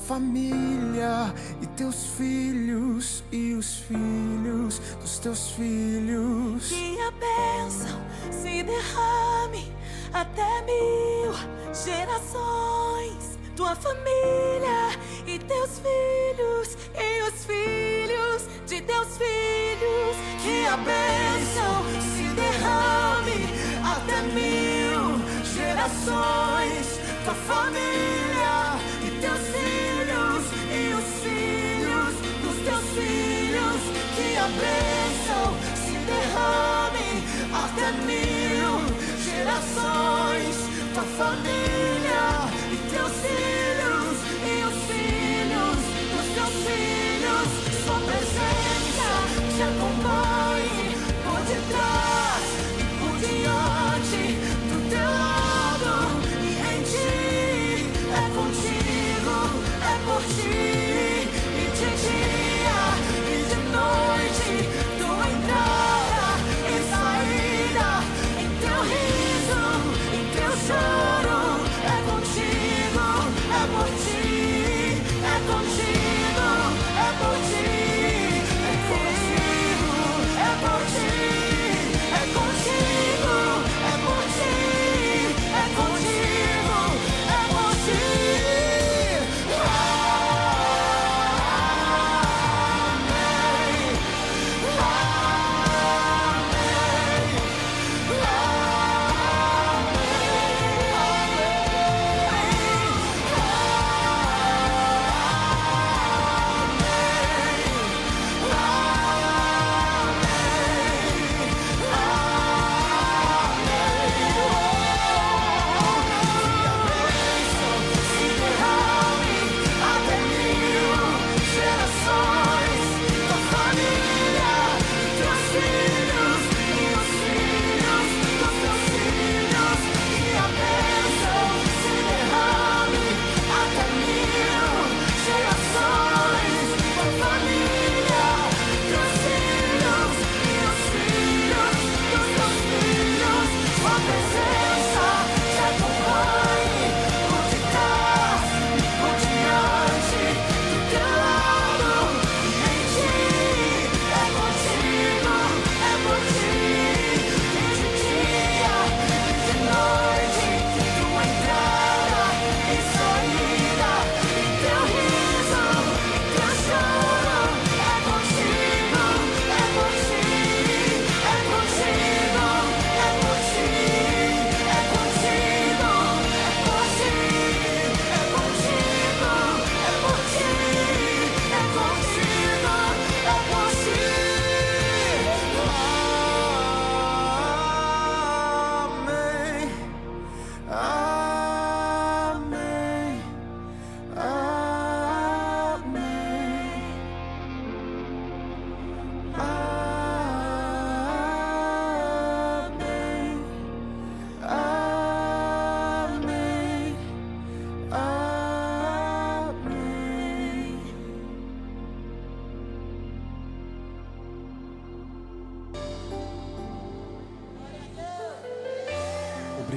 Família e teus filhos e os filhos dos teus filhos.
Que a bênção se derrame até 1000 gerações. Tua família e teus filhos e os filhos de teus filhos. Que a bênção se derrame até 1000 gerações. Tua família e teus filhos e os filhos dos teus filhos. Que a bênção se derrame até 1000 gerações. Tua família e teus filhos e os filhos dos teus filhos. Sua presença te acompanhe por detrás e por diante, do teu lado e em ti. É contigo, é por ti, e de dia e de noite, tua entrada e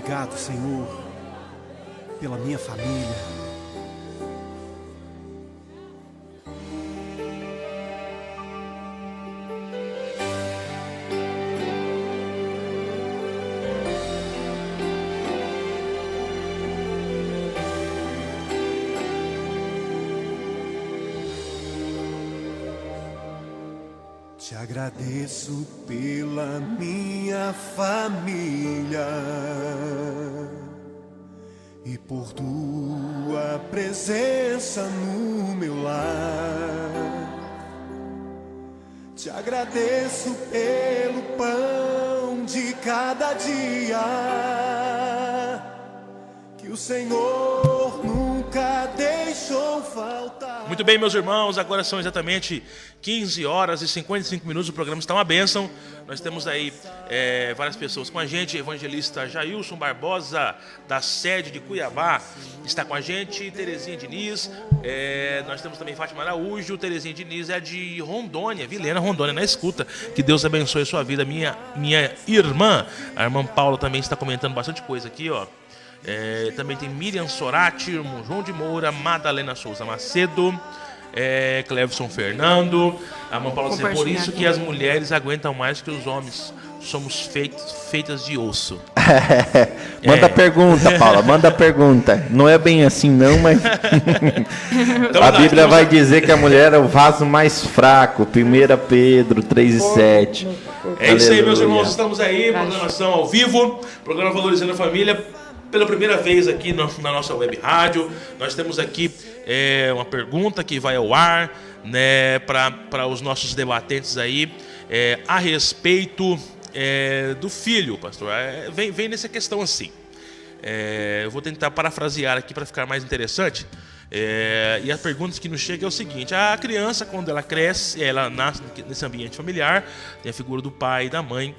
Obrigado, Senhor, pela minha família. Te agradeço pela minha família e por tua presença no meu lar. Te agradeço pelo pão de cada dia que o Senhor nunca deixou faltar.
Muito bem, meus irmãos, agora são exatamente 15 horas e 55 minutos, o programa está uma bênção. Nós temos aí várias pessoas com a gente. Evangelista Jailson Barbosa, da sede de Cuiabá, está com a gente. Terezinha Diniz, nós temos também Fátima Araújo. Terezinha Diniz é de Rondônia, Vilhena, Rondônia, na escuta. Que Deus abençoe a sua vida. Minha irmã, a irmã Paula, também está comentando bastante coisa aqui, ó. Também tem Miriam Sorati, irmão João de Moura, Madalena Souza Macedo, Clevson Fernando. A mãe Paula diz: por isso que as mulheres aguentam mais que os homens. Somos feitas de osso.
Manda pergunta, Paula, manda pergunta. Não é bem assim não, mas então, a Bíblia vai dizer que a mulher é o vaso mais fraco. 1 Pedro 3:7.
É isso aí, meus irmãos, estamos aí, programação ao vivo, programa Valorizando a Família. Pela primeira vez aqui na nossa web rádio, nós temos aqui uma pergunta que vai ao ar, né, para os nossos debatentes aí, a respeito do filho, pastor. Vem nessa questão assim. Eu vou tentar parafrasear aqui para ficar mais interessante. E a pergunta que nos chega é o seguinte: a criança, quando ela cresce, ela nasce nesse ambiente familiar, tem a figura do pai e da mãe,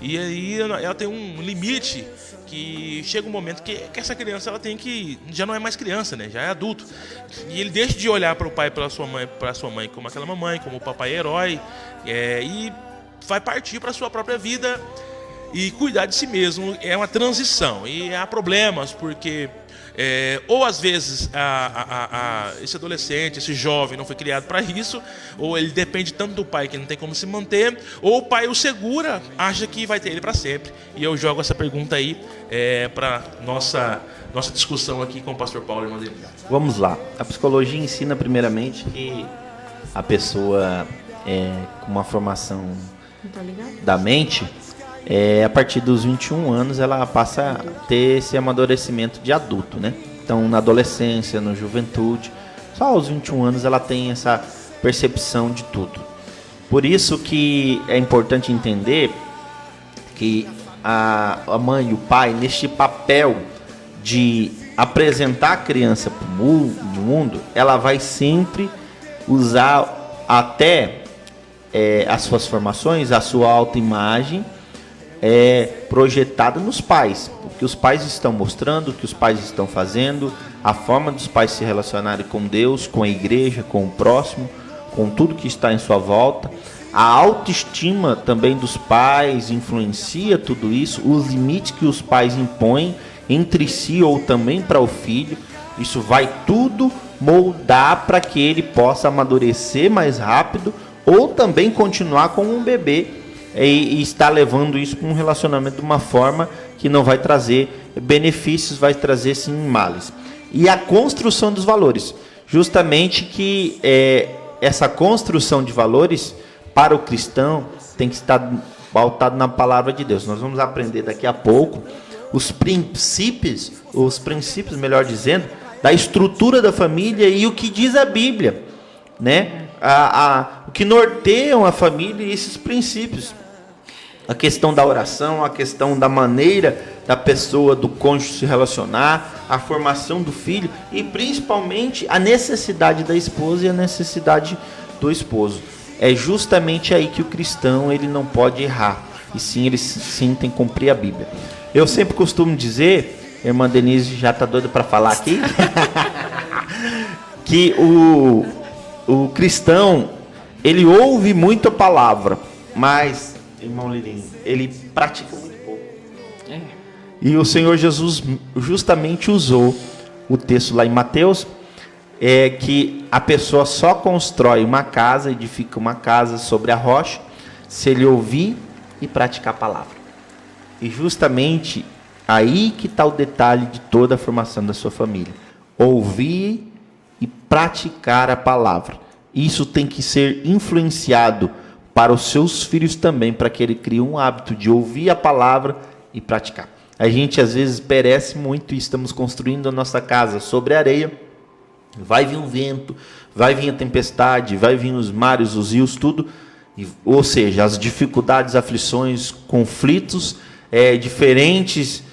e aí ela tem um limite que chega um momento que essa criança ela tem que já não é mais criança, né? Já é adulto, e ele deixa de olhar para o pai e para sua mãe como aquela mamãe, como o papai herói, e vai partir para a sua própria vida e cuidar de si mesmo. É uma transição e há problemas porque ou às vezes esse adolescente, esse jovem não foi criado para isso, ou ele depende tanto do pai que não tem como se manter, ou o pai o segura, acha que vai ter ele para sempre. E eu jogo essa pergunta aí para nossa discussão aqui com o pastor Paulo, irmão dele.
Vamos lá. A psicologia ensina primeiramente que a pessoa com uma formação da mente, a partir dos 21 anos ela passa a ter esse amadurecimento de adulto, né? Então, na adolescência, na juventude, só aos 21 anos ela tem essa percepção de tudo. Por isso que é importante entender que a mãe e o pai, neste papel de apresentar a criança para o mundo, ela vai sempre usar até as suas formações, a sua autoimagem, projetada nos pais, o que os pais estão mostrando, o que os pais estão fazendo, a forma dos pais se relacionarem com Deus, com a igreja, com o próximo, com tudo que está em sua volta. A autoestima também dos pais influencia tudo isso, os limites que os pais impõem entre si ou também para o filho. Isso vai tudo moldar para que ele possa amadurecer mais rápido ou também continuar como um bebê e está levando isso para um relacionamento de uma forma que não vai trazer benefícios, vai trazer sim males. E a construção dos valores, justamente que essa construção de valores para o cristão tem que estar pautado na palavra de Deus. Nós vamos aprender daqui a pouco os princípios, melhor dizendo, da estrutura da família e o que diz a Bíblia, né? O que norteiam a família e esses princípios. A questão da oração, a questão da maneira da pessoa, do cônjuge se relacionar, a formação do filho e principalmente a necessidade da esposa e a necessidade do esposo. É justamente aí que o cristão ele não pode errar, e sim ele sim tem que cumprir a Bíblia. Eu sempre costumo dizer, a irmã Denise já está doida para falar aqui, que o cristão ele ouve muito a palavra, mas irmão Lirinho, ele pratica muito pouco. E o Senhor Jesus justamente usou o texto lá em Mateus, que a pessoa só constrói uma casa, edifica uma casa sobre a rocha, se ele ouvir e praticar a palavra. E justamente aí que está o detalhe de toda a formação da sua família. Ouvir e praticar a palavra. Isso tem que ser influenciado para os seus filhos também, para que ele crie um hábito de ouvir a palavra e praticar. A gente às vezes perece muito e estamos construindo a nossa casa sobre areia. Vai vir um vento, vai vir a tempestade, vai vir os mares, os rios, tudo. Ou seja, as dificuldades, aflições, conflitos, diferentes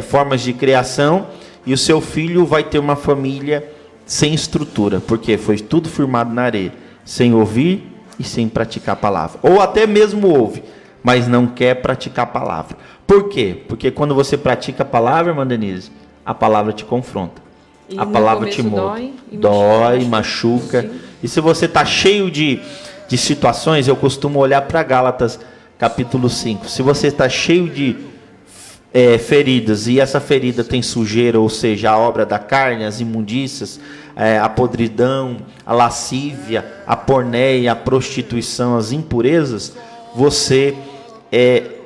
formas de criação. E o seu filho vai ter uma família sem estrutura, porque foi tudo firmado na areia, sem ouvir e sem praticar a palavra. Ou até mesmo ouve, mas não quer praticar a palavra. Por quê? Porque quando você pratica a palavra, irmã Denise, a palavra te confronta.
E
a palavra te molda. Dói, machuca. E se você está cheio de situações, eu costumo olhar para Gálatas capítulo 5. Se você está cheio de feridas, e essa ferida tem sujeira, ou seja, a obra da carne, as imundícias, a podridão, a lascívia, a porneia, a prostituição, as impurezas, você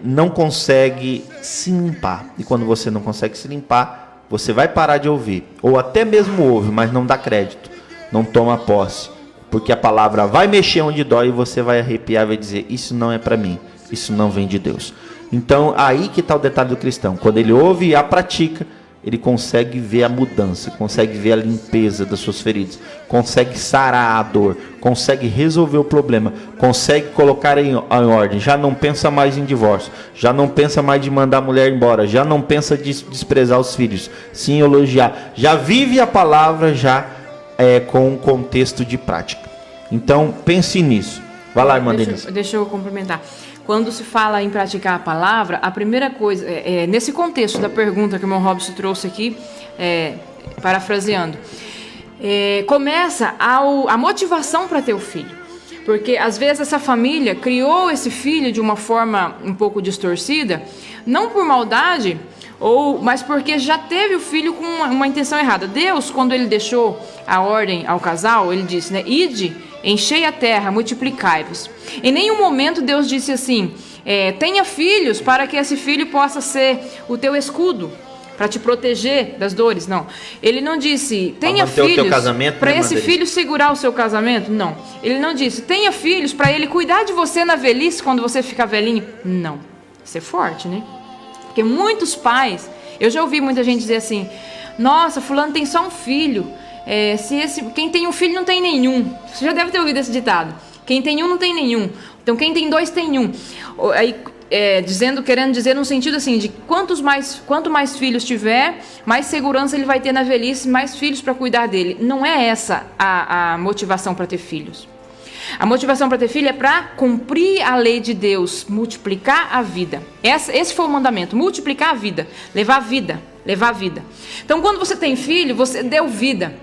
não consegue se limpar. E quando você não consegue se limpar, você vai parar de ouvir, ou até mesmo ouve, mas não dá crédito, não toma posse, porque a palavra vai mexer onde dói e você vai arrepiar e vai dizer: isso não é para mim, isso não vem de Deus. Então aí que está o detalhe do cristão. Quando ele ouve e a pratica, ele consegue ver a mudança, consegue ver a limpeza das suas feridas, consegue sarar a dor, consegue resolver o problema, consegue colocar em ordem. Já não pensa mais em divórcio, já não pensa mais de mandar a mulher embora, já não pensa de desprezar os filhos, sim elogiar. Já vive a palavra já com um contexto de prática. Então pense nisso. Vai lá, irmã Denise.
Deixa eu complementar. Quando se fala em praticar a palavra, a primeira coisa, nesse contexto da pergunta que o irmão Robson trouxe aqui, parafraseando, começa a motivação para ter o filho. Porque às vezes essa família criou esse filho de uma forma um pouco distorcida, não por maldade, mas porque já teve o filho com uma intenção errada. Deus, quando ele deixou a ordem ao casal, ele disse, né, ide, enchei a terra, multiplicai-vos. Em nenhum momento Deus disse assim, tenha filhos para que esse filho possa ser o teu escudo, para te proteger das dores. Não. Ele não disse, tenha filhos para esse filho segurar o seu casamento. Não. Ele não disse, tenha filhos para ele cuidar de você na velhice quando você ficar velhinho. Não. Isso é forte, né? Porque muitos pais, eu já ouvi muita gente dizer assim, nossa, fulano tem só um filho. Quem tem um filho não tem nenhum. Você já deve ter ouvido esse ditado. Quem tem um não tem nenhum. Então quem tem dois tem um. Aí, querendo dizer no sentido assim, de quanto mais filhos tiver, mais segurança ele vai ter na velhice, mais filhos para cuidar dele. Não é essa a motivação para ter filhos. A motivação para ter filho é para cumprir a lei de Deus, multiplicar a vida. Esse foi o mandamento, multiplicar a vida, levar vida. Então quando você tem filho, você deu vida.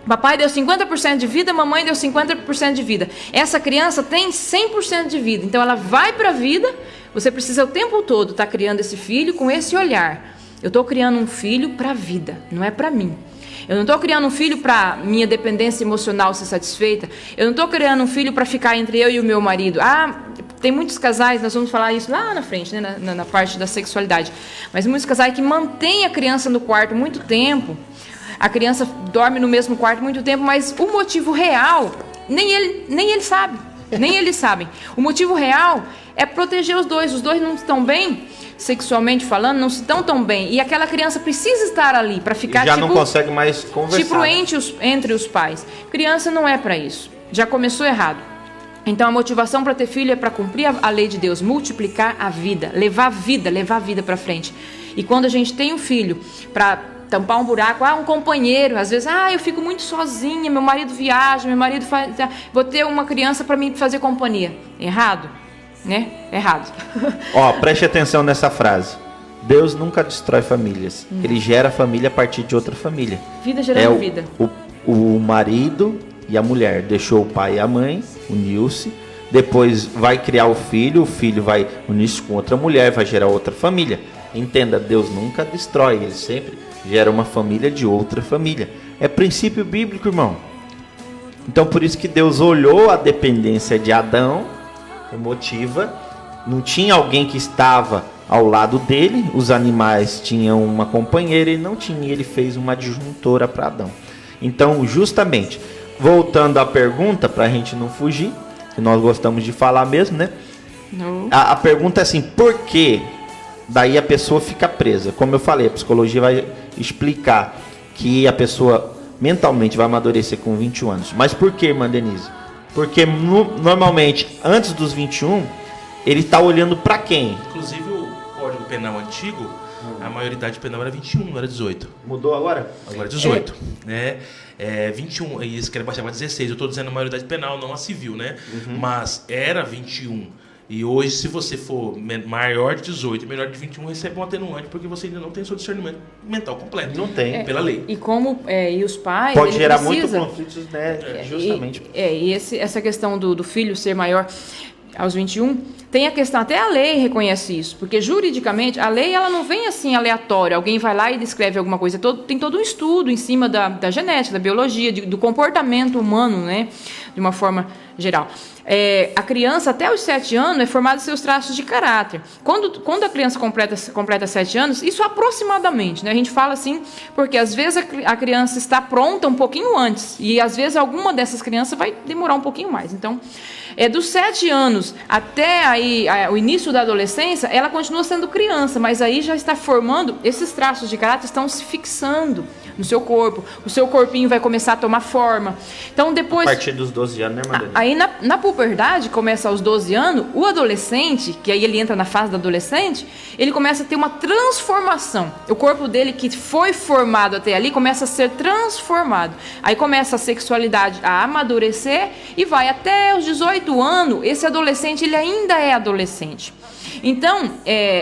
Papai deu 50% de vida, mamãe deu 50% de vida. Essa criança tem 100% de vida, então ela vai para a vida. Você precisa o tempo todo estar criando esse filho com esse olhar. Eu estou criando um filho para a vida, não é para mim. Eu não estou criando um filho para minha dependência emocional ser satisfeita. Eu não estou criando um filho para ficar entre eu e o meu marido. Tem muitos casais, nós vamos falar isso lá na frente, né, na parte da sexualidade. Mas muitos casais que mantêm a criança no quarto muito tempo. A criança dorme no mesmo quarto muito tempo, mas o motivo real, nem ele sabe. Nem eles sabem. O motivo real é proteger os dois. Os dois não estão bem, sexualmente falando, não estão tão bem. E aquela criança precisa estar ali para ficar
já não consegue mais conversar.
Entre os pais. Criança não é para isso. Já começou errado. Então a motivação para ter filho é para cumprir a lei de Deus, multiplicar a vida, levar a vida para frente. E quando a gente tem um filho para tampar um buraco, um companheiro, às vezes, eu fico muito sozinha, meu marido viaja, meu marido faz, vou ter uma criança para mim fazer companhia. Errado, né? Errado.
Preste atenção nessa frase. Deus nunca destrói famílias. Ele gera família a partir de outra família.
Vida gerando vida.
O marido e a mulher deixou o pai e a mãe, uniu-se, depois vai criar o filho vai unir-se com outra mulher, vai gerar outra família. Entenda, Deus nunca destrói, Ele sempre gera uma família de outra família. É princípio bíblico, irmão. Então por isso que Deus olhou a dependência de Adão, emotiva, não tinha alguém que estava ao lado dele, os animais tinham uma companheira, ele não tinha, ele fez uma adjuntora para Adão. Então, justamente, voltando à pergunta, para a gente não fugir, que nós gostamos de falar mesmo, né? A pergunta é assim, por quê? Daí a pessoa fica presa. Como eu falei, a psicologia vai explicar que a pessoa mentalmente vai amadurecer com 21 anos. Mas por que, irmã Denise? Porque normalmente, antes dos 21, ele está olhando para quem?
Inclusive o Código Penal antigo, a maioridade penal era 21, não era 18.
Mudou agora?
Agora é 18. Né? 21, e eles querem baixar para 16. Eu estou dizendo a maioridade penal, não a civil, né? Mas era 21. E hoje, se você for maior de 18 e menor de 21, recebe um atenuante, porque você ainda não tem seu discernimento mental completo.
Não tem.
Pela lei.
E como e os pais...
Pode gerar
muitos
conflitos, né? Justamente.
Essa questão do filho ser maior aos 21, tem a questão, até a lei reconhece isso, porque juridicamente, a lei ela não vem assim aleatória, alguém vai lá e descreve alguma coisa, tem todo um estudo em cima da genética, da biologia, do comportamento humano, né, de uma forma geral. A criança, até os 7 anos, é formada seus traços de caráter. Quando a criança completa 7 anos, isso aproximadamente, né? A gente fala assim, porque às vezes a criança está pronta um pouquinho antes, e às vezes alguma dessas crianças vai demorar um pouquinho mais. Então, dos 7 anos até aí, o início da adolescência, ela continua sendo criança, mas aí já está formando, esses traços de caráter estão se fixando no seu corpo, o seu corpinho vai começar a tomar forma. Então, depois...
A partir dos 12 anos, né, Marlene?
Aí, na puberdade, começa aos 12 anos, o adolescente, que aí ele entra na fase do adolescente, ele começa a ter uma transformação. O corpo dele, que foi formado até ali, começa a ser transformado. Aí começa a sexualidade a amadurecer e vai até os 18 anos, esse adolescente, ele ainda é adolescente. Então,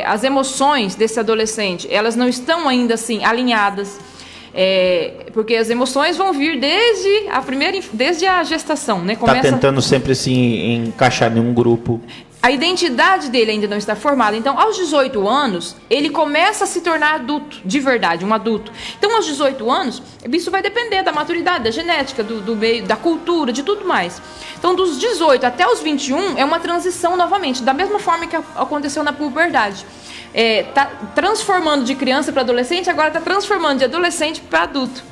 as emoções desse adolescente, elas não estão ainda assim alinhadas, porque as emoções vão vir desde a gestação, né?
Tá tentando sempre se encaixar em um grupo.
A identidade dele ainda não está formada. Então, aos 18 anos, ele começa a se tornar adulto, de verdade, um adulto. Então, aos 18 anos, isso vai depender da maturidade, da genética, do meio, da cultura, de tudo mais. Então, dos 18 até os 21, é uma transição novamente, da mesma forma que aconteceu na puberdade. Tá transformando de criança para adolescente, agora está transformando de adolescente para adulto.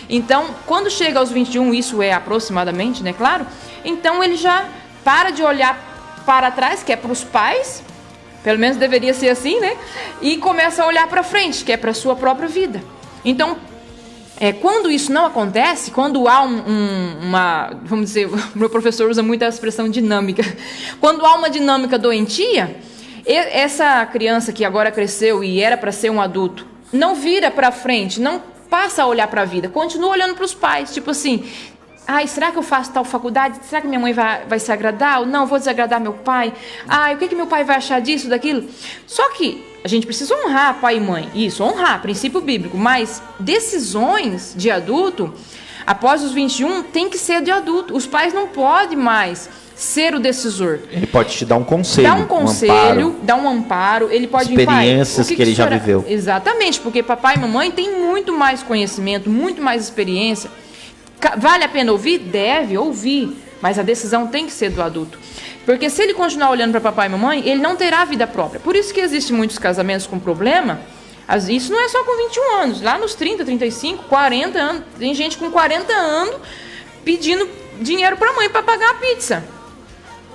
Então, quando chega aos 21, isso é aproximadamente, né, claro, então ele já para de olhar para trás, que é para os pais, pelo menos deveria ser assim, né, e começa a olhar para frente, que é para a sua própria vida. Então, quando isso não acontece, quando há vamos dizer, o meu professor usa muito a expressão dinâmica, quando há uma dinâmica doentia, essa criança que agora cresceu e era para ser um adulto, não vira para frente, não passa a olhar para a vida, continua olhando para os pais, tipo assim, será que eu faço tal faculdade? Será que minha mãe vai se agradar? Ou não, vou desagradar meu pai? O que meu pai vai achar disso, daquilo? Só que a gente precisa honrar pai e mãe, isso, honrar, princípio bíblico, mas decisões de adulto, após os 21, tem que ser de adulto, os pais não podem mais ser o decisor.
Ele pode te dar um conselho.
Dar um amparo. Ele pode
experiências que ele já viveu.
Exatamente, porque papai e mamãe têm muito mais conhecimento, muito mais experiência. Vale a pena ouvir? Deve ouvir, mas a decisão tem que ser do adulto. Porque se ele continuar olhando para papai e mamãe, ele não terá vida própria. Por isso que existem muitos casamentos com problema. Isso não é só com 21 anos. Lá nos 30, 35, 40 anos, tem gente com 40 anos pedindo dinheiro para a mãe para pagar a pizza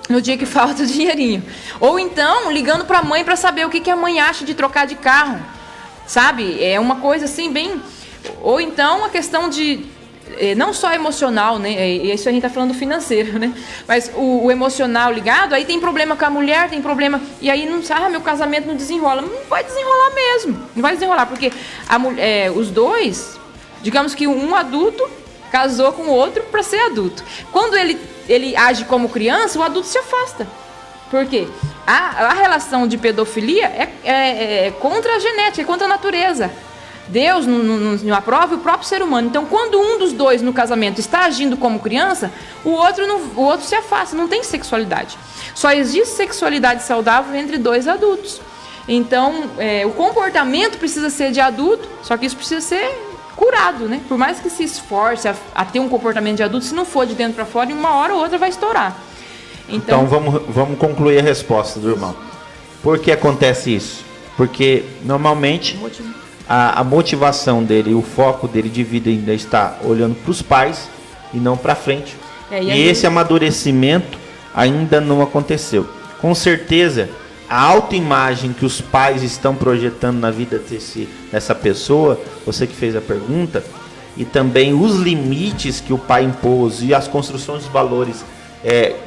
no dia que falta o dinheirinho. Ou então, ligando para a mãe para saber o que a mãe acha de trocar de carro. Sabe? É uma coisa assim, bem... Ou então, a questão de... não só emocional, né? Isso a gente está falando financeiro, né? Mas o emocional ligado, aí tem problema com a mulher, tem problema... E aí, não sabe, meu casamento não desenrola. Não vai desenrolar mesmo. Não vai desenrolar, porque os dois... Digamos que um adulto casou com o outro para ser adulto. Quando ele age como criança, o adulto se afasta. Por quê? A relação de pedofilia é contra a genética, é contra a natureza. Deus não aprova e o próprio ser humano. Então, quando um dos dois no casamento está agindo como criança, o outro se afasta, não tem sexualidade. Só existe sexualidade saudável entre dois adultos. Então, o comportamento precisa ser de adulto, só que isso precisa ser curado, né? Por mais que se esforce a ter um comportamento de adulto, se não for de dentro para fora, em uma hora ou outra vai estourar.
Então vamos concluir a resposta do irmão. Por que acontece isso? Porque normalmente a motivação dele, o foco dele de vida ainda está olhando para os pais e não para frente. E esse amadurecimento ainda não aconteceu. Com certeza, a autoimagem que os pais estão projetando na vida dessa pessoa, você que fez a pergunta, e também os limites que o pai impôs e as construções dos valores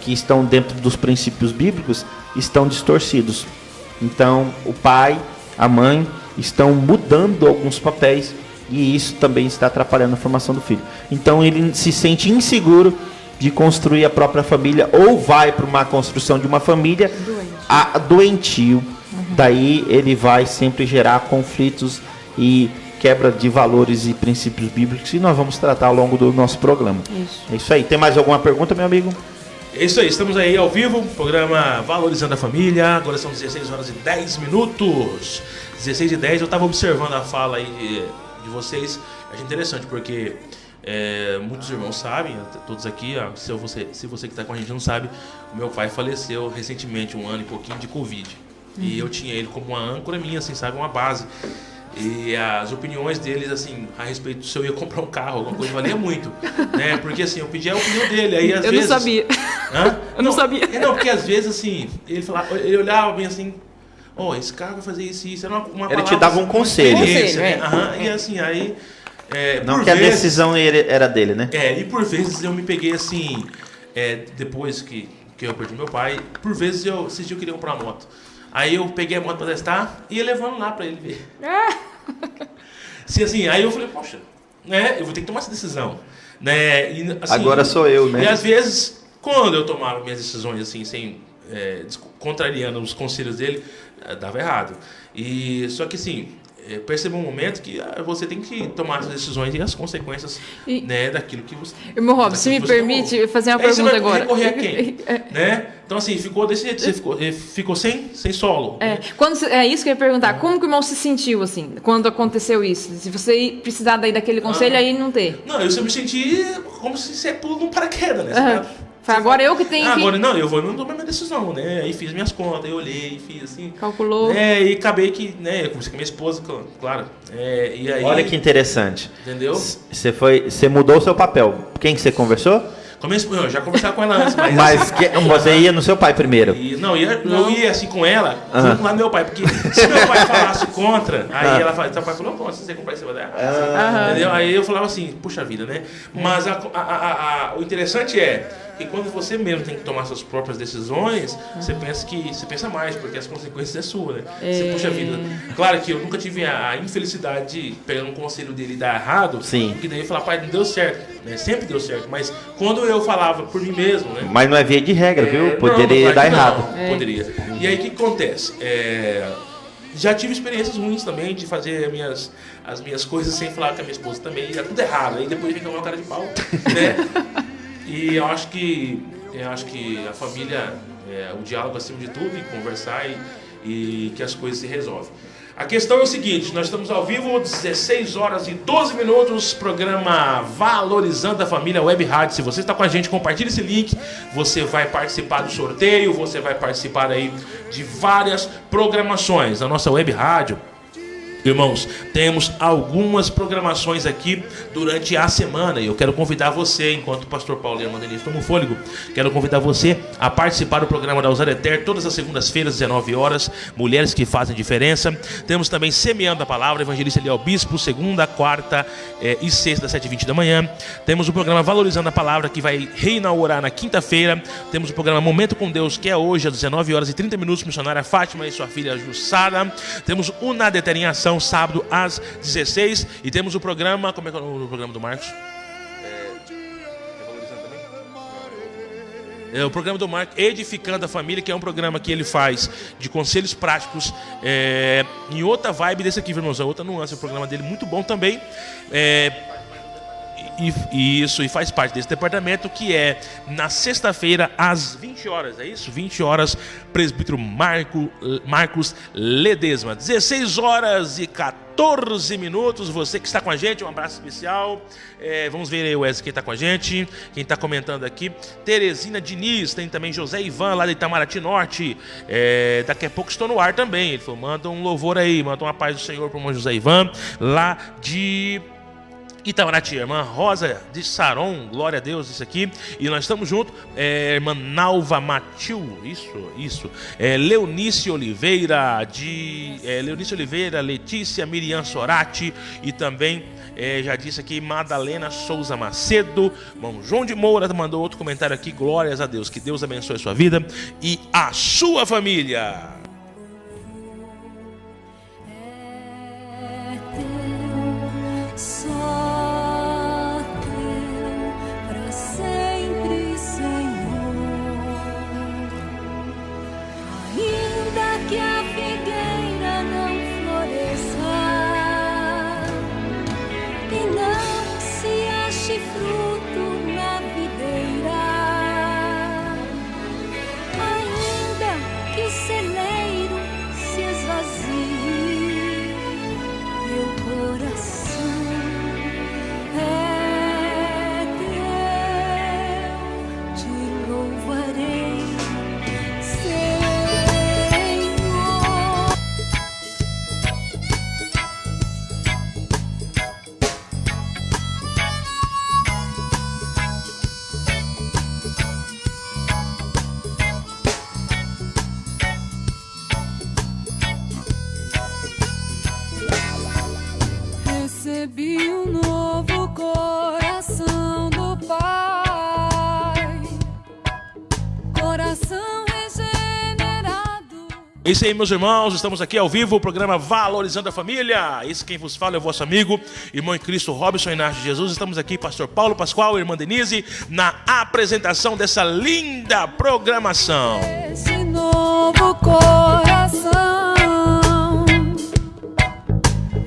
que estão dentro dos princípios bíblicos estão distorcidos. Então, o pai, a mãe estão mudando alguns papéis e isso também está atrapalhando a formação do filho. Então, ele se sente inseguro de construir a própria família ou vai para uma construção de uma família doentio. Daí ele vai sempre gerar conflitos e quebra de valores e princípios bíblicos e nós vamos tratar ao longo do nosso programa. Isso. É isso aí. Tem mais alguma pergunta, meu amigo?
É isso aí, estamos aí ao vivo, programa Valorizando a Família, agora são 16 horas e 10 minutos, 16 e 10, eu estava observando a fala aí de vocês, achei interessante porque muitos irmãos sabem, todos aqui, ó, se você que está com a gente não sabe, o meu pai faleceu recentemente, 1 ano e pouquinho de Covid, e eu tinha ele como uma âncora minha, assim, sabe, uma base. E as opiniões deles, assim, a respeito se eu ia comprar um carro, alguma coisa, valia muito, né? Porque, assim, eu pedia a opinião dele, aí às vezes...
Eu não sabia.
Hã?
Eu não sabia.
Não, porque às vezes, assim, ele olhava bem assim, esse cara vai fazer isso, era uma palavra...
Ele te dava um conselho.
Né? E assim, aí...
não que a decisão era dele, né?
E por vezes eu me peguei, assim, depois que eu perdi meu pai, por vezes esses dias eu queria comprar uma moto. Aí eu peguei a moto pra testar e ia levando lá pra ele ver. Assim, aí eu falei, poxa, né, eu vou ter que tomar essa decisão. Né, e, assim,
agora sou eu, né?
E às vezes, quando eu tomava minhas decisões assim, contrariando os conselhos dele, dava errado. Só que assim, perceba um momento que você tem que tomar as decisões e as consequências, né, daquilo que você...
Irmão Rob, se me permite fazer uma pergunta agora.
Recorrer a quem? Né? Então assim, ficou desse jeito, você ficou sem solo. Né?
É isso que eu ia perguntar, como que o irmão se sentiu assim, quando aconteceu isso? Se você precisar daquele conselho, aí não ter.
Não, eu me senti como se você pula num paraquedas, né?
Agora eu que tenho que...
Agora não, eu não tomei minha decisão, né? Aí fiz minhas contas, eu olhei, fiz assim...
Calculou.
E acabei que, né, eu conversei com minha esposa, claro. E aí...
Olha que interessante.
Entendeu?
Você mudou o seu papel. Quem que você conversou?
Eu já conversava com ela antes,
mas você ia no seu pai primeiro?
Eu ia assim com ela, junto lá no meu pai, porque se meu pai falasse contra, aí ela falava, seu pai falou, pronto, você comprar, você vai dar. Entendeu? Aí eu falava assim, puxa vida, né? Mas o interessante é que quando você mesmo tem que tomar suas próprias decisões, você pensa mais, porque as consequências é sua, né? Você, puxa vida. Claro que eu nunca tive a infelicidade de pegar um conselho dele e dar errado,
sim,
porque daí eu falar, pai, não deu certo, né? Sempre deu certo, mas quando eu falava por mim mesmo, né?
Mas não é via de regra, viu? Poderia dar errado.
Poderia. E aí o que acontece? Já tive experiências ruins também de fazer as minhas coisas sem falar com a minha esposa também, ia tudo errado. Aí depois vem tomar uma cara de pau, né? E eu acho que a família, o diálogo acima de tudo, e conversar e que as coisas se resolvem. A questão é o seguinte, nós estamos ao vivo, 16 horas e 12 minutos, programa Valorizando a Família Web Rádio. Se você está com a gente, compartilhe esse link, você vai participar do sorteio, você vai participar aí de várias programações. A nossa Web Rádio, irmãos, temos algumas programações aqui durante a semana e eu quero convidar você, enquanto o pastor Paulo e a irmã Denise tomam fôlego, quero convidar você a participar do programa da Usareter todas as segundas-feiras, 19 horas, Mulheres que Fazem Diferença. Temos também Semeando a Palavra, Evangelista Eliel Bispo, segunda, quarta e sexta, 7h20 da manhã. Temos o programa Valorizando a Palavra, que vai reinaugurar na quinta-feira. Temos o programa Momento com Deus, que é hoje às 19 horas e 30 minutos, missionária Fátima e sua filha Jussara. Temos o Na Determinação, sábado às 16, e temos o programa, como é que é o programa do Marcos? É o programa do Marco, Edificando a Família, que é um programa que ele faz de conselhos práticos em outra vibe desse aqui, irmãos, outra nuance. O programa dele muito bom também. E faz parte desse departamento, que é na sexta-feira às 20 horas, é isso? 20 horas, presbítero Marcos Ledesma. 16 horas e 14 minutos, você que está com a gente, um abraço especial. Vamos ver aí o Wesley, quem está com a gente, quem está comentando aqui. Teresina Diniz, tem também José Ivan, lá de Itamaraty Norte. Daqui a pouco estou no ar também. Ele falou, manda um louvor aí, manda uma paz do Senhor para o irmão José Ivan, lá de Itamaraty. Irmã Rosa de Saron, glória a Deus, isso aqui. E nós estamos juntos. Irmã Nalva Matil, isso. Leonice Oliveira, Letícia Miriam Sorati. E também, já disse aqui, Madalena Souza Macedo. Irmão João de Moura mandou outro comentário aqui. Glórias a Deus, que Deus abençoe a sua vida e a sua família.
Que a figueira não floresça e não se ache fruto na videira, ainda que o celeiro se esvazie, meu coração é teu, te louvarei. Recebi um novo coração do Pai, coração regenerado.
É isso aí, meus irmãos, estamos aqui ao vivo, o programa Valorizando a Família. Esse quem vos fala é o vosso amigo, irmão em Cristo Robson Inácio de Jesus. Estamos aqui, pastor Paulo Pascoal e irmã Denise, na apresentação dessa linda programação.
Esse novo coração,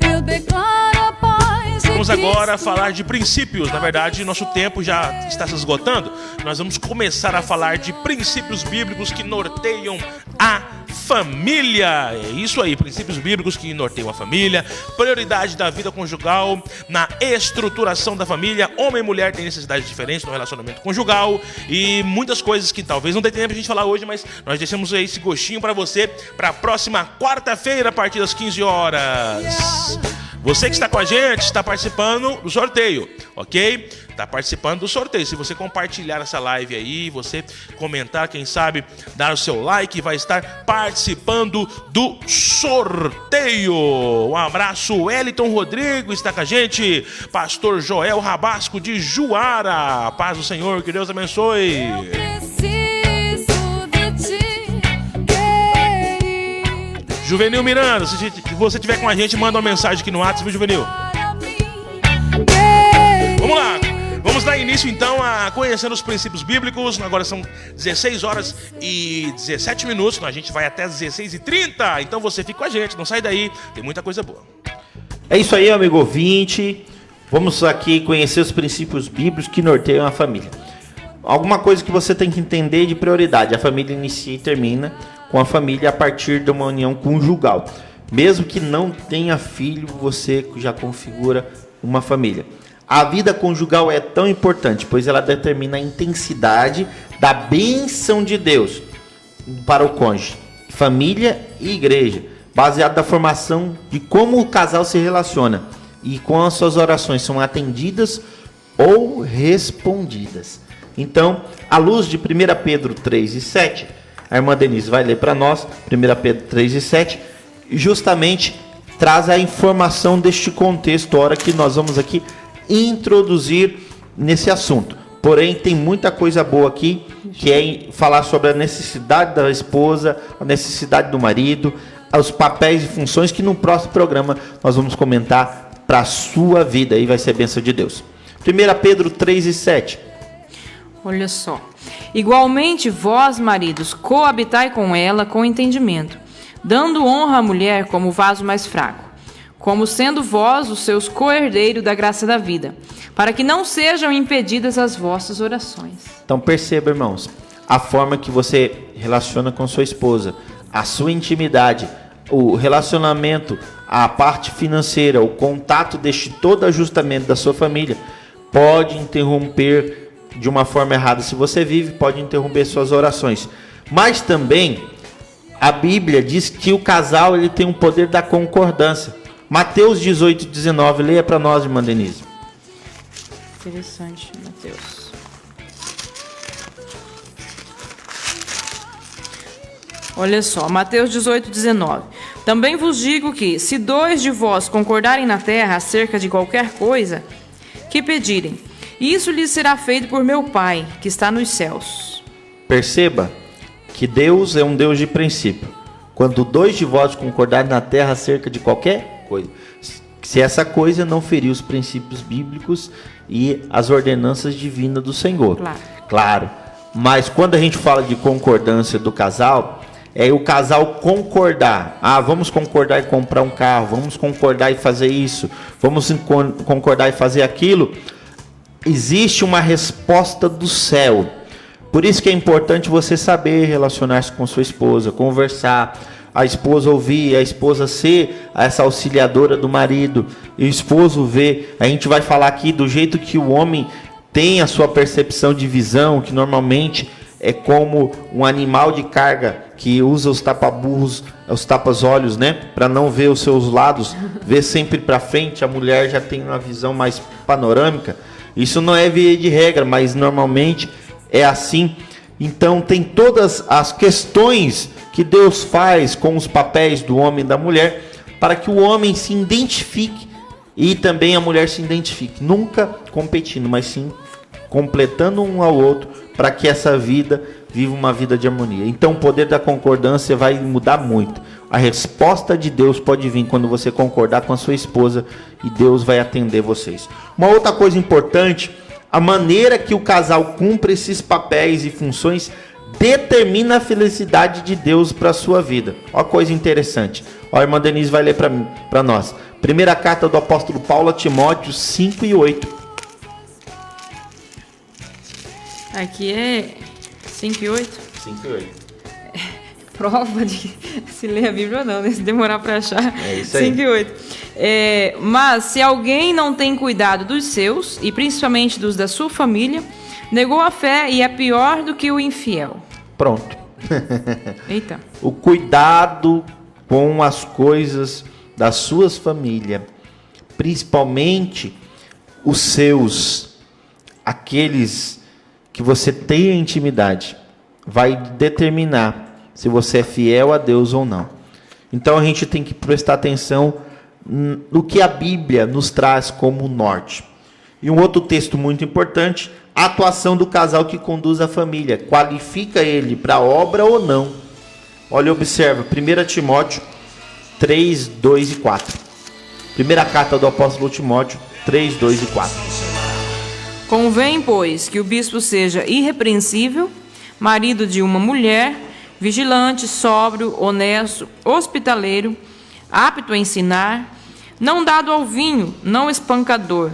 eu declaro a paz de
Vamos agora
Cristo.
falar de princípios. Na verdade, nosso tempo já está se esgotando. Nós vamos começar a falar de princípios bíblicos que norteiam a família. É isso aí, princípios bíblicos que norteiam a família, prioridade da vida conjugal na estruturação da família. Homem e mulher têm necessidades diferentes no relacionamento conjugal e muitas coisas que talvez não dê tempo a gente falar hoje, mas nós deixamos aí esse gostinho para você para a próxima quarta-feira a partir das 15 horas. Você que está com a gente está participando do sorteio, ok? Está participando do sorteio. Se você compartilhar essa live aí, você comentar, quem sabe, dar o seu like, vai estar participando do sorteio. Um abraço, Wellington Rodrigo está com a gente. Pastor Joel Rabasco de Juara. Paz do Senhor, que Deus abençoe.
Eu preciso de ti, querido.
Juvenil Miranda, se você estiver com a gente, manda uma mensagem aqui no WhatsApp, viu, Juvenil?
Para mim, querido.
Vamos lá, vamos dar início então a conhecendo os princípios bíblicos. Agora são 16 horas e 17 minutos, a gente vai até 16h30, então você fica com a gente, não sai daí, tem muita coisa boa.
É isso aí, amigo ouvinte. Vamos aqui conhecer os princípios bíblicos que norteiam a família. Alguma coisa que você tem que entender de prioridade. A família inicia e termina com a família a partir de uma união conjugal. Mesmo que não tenha filho, você já configura uma família. A vida conjugal é tão importante, pois ela determina a intensidade da bênção de Deus para o cônjuge, família e igreja, baseado na formação de como o casal se relaciona e como as suas orações são atendidas ou respondidas. Então, à luz de 1 Pedro 3:7, a irmã Denise vai ler para nós, 1 Pedro 3:7, justamente traz a informação deste contexto, a hora que nós vamos aqui introduzir nesse assunto. Porém, tem muita coisa boa aqui, que é falar sobre a necessidade da esposa, a necessidade do marido, os papéis e funções que no próximo programa nós vamos comentar para a sua vida, aí vai ser bênção de Deus. 1 Pedro 3:7.
Olha só. Igualmente, vós, maridos, coabitai com ela com entendimento, dando honra à mulher como vaso mais fraco, como sendo vós os seus co-herdeiros da graça da vida, para que não sejam impedidas as vossas orações.
Então perceba, irmãos, a forma que você relaciona com sua esposa, a sua intimidade, o relacionamento, a parte financeira, o contato deste todo ajustamento da sua família, pode interromper de uma forma errada. Se você vive, pode interromper suas orações. Mas também a Bíblia diz que o casal ele tem um poder da concordância. Mateus 18:19, leia para nós, irmã Denise.
Interessante, Mateus. Olha só, Mateus 18:19. Também vos digo que, se 2 de vós concordarem na terra acerca de qualquer coisa que pedirem, isso lhes será feito por meu Pai, que está nos céus.
Perceba que Deus é um Deus de princípio. Quando 2 de vós concordarem na terra acerca de qualquer coisa, se essa coisa não ferir os princípios bíblicos e as ordenanças divinas do Senhor. Claro. Mas quando a gente fala de concordância do casal, é o casal concordar. Vamos concordar em comprar um carro, vamos concordar em fazer isso, vamos concordar em fazer aquilo. Existe uma resposta do céu. Por isso que é importante você saber relacionar-se com sua esposa, conversar, a esposa ouvir, a esposa ser essa auxiliadora do marido, e o esposo ver. A gente vai falar aqui do jeito que o homem tem a sua percepção de visão, que normalmente é como um animal de carga que usa os tapa-burros, os tapas-olhos, né? Para não ver os seus lados, ver sempre para frente. A mulher já tem uma visão mais panorâmica. Isso não é via de regra, mas normalmente é assim. Então tem todas as questões que Deus faz com os papéis do homem e da mulher, para que o homem se identifique e também a mulher se identifique. Nunca competindo, mas sim completando um ao outro, para que essa vida viva uma vida de harmonia. Então o poder da concordância vai mudar muito. A resposta de Deus pode vir quando você concordar com a sua esposa, e Deus vai atender vocês. Uma outra coisa importante, a maneira que o casal cumpre esses papéis e funções determina a felicidade de Deus para a sua vida. Olha coisa interessante. A irmã Denise vai ler para nós. Primeira carta do apóstolo Paulo a Timóteo 5:8.
Aqui é 5:8?
5:8.
Prova de se ler a Bíblia ou não, né? Se demorar para achar.
É isso aí.
5:8. Mas se alguém não tem cuidado dos seus, e principalmente dos da sua família, negou a fé e é pior do que o infiel.
Pronto.
Eita.
O cuidado com as coisas das suas famílias, principalmente os seus, aqueles que você tem intimidade, vai determinar se você é fiel a Deus ou não. Então a gente tem que prestar atenção no que a Bíblia nos traz como norte. E um outro texto muito importante, a atuação do casal que conduz a família, qualifica ele para a obra ou não. Olha, observa, 1 Timóteo 3, 2 e 4. Primeira carta do apóstolo Timóteo 3, 2 e 4.
Convém, pois, que o bispo seja irrepreensível, marido de uma mulher, vigilante, sóbrio, honesto, hospitaleiro, apto a ensinar, não dado ao vinho, não espancador,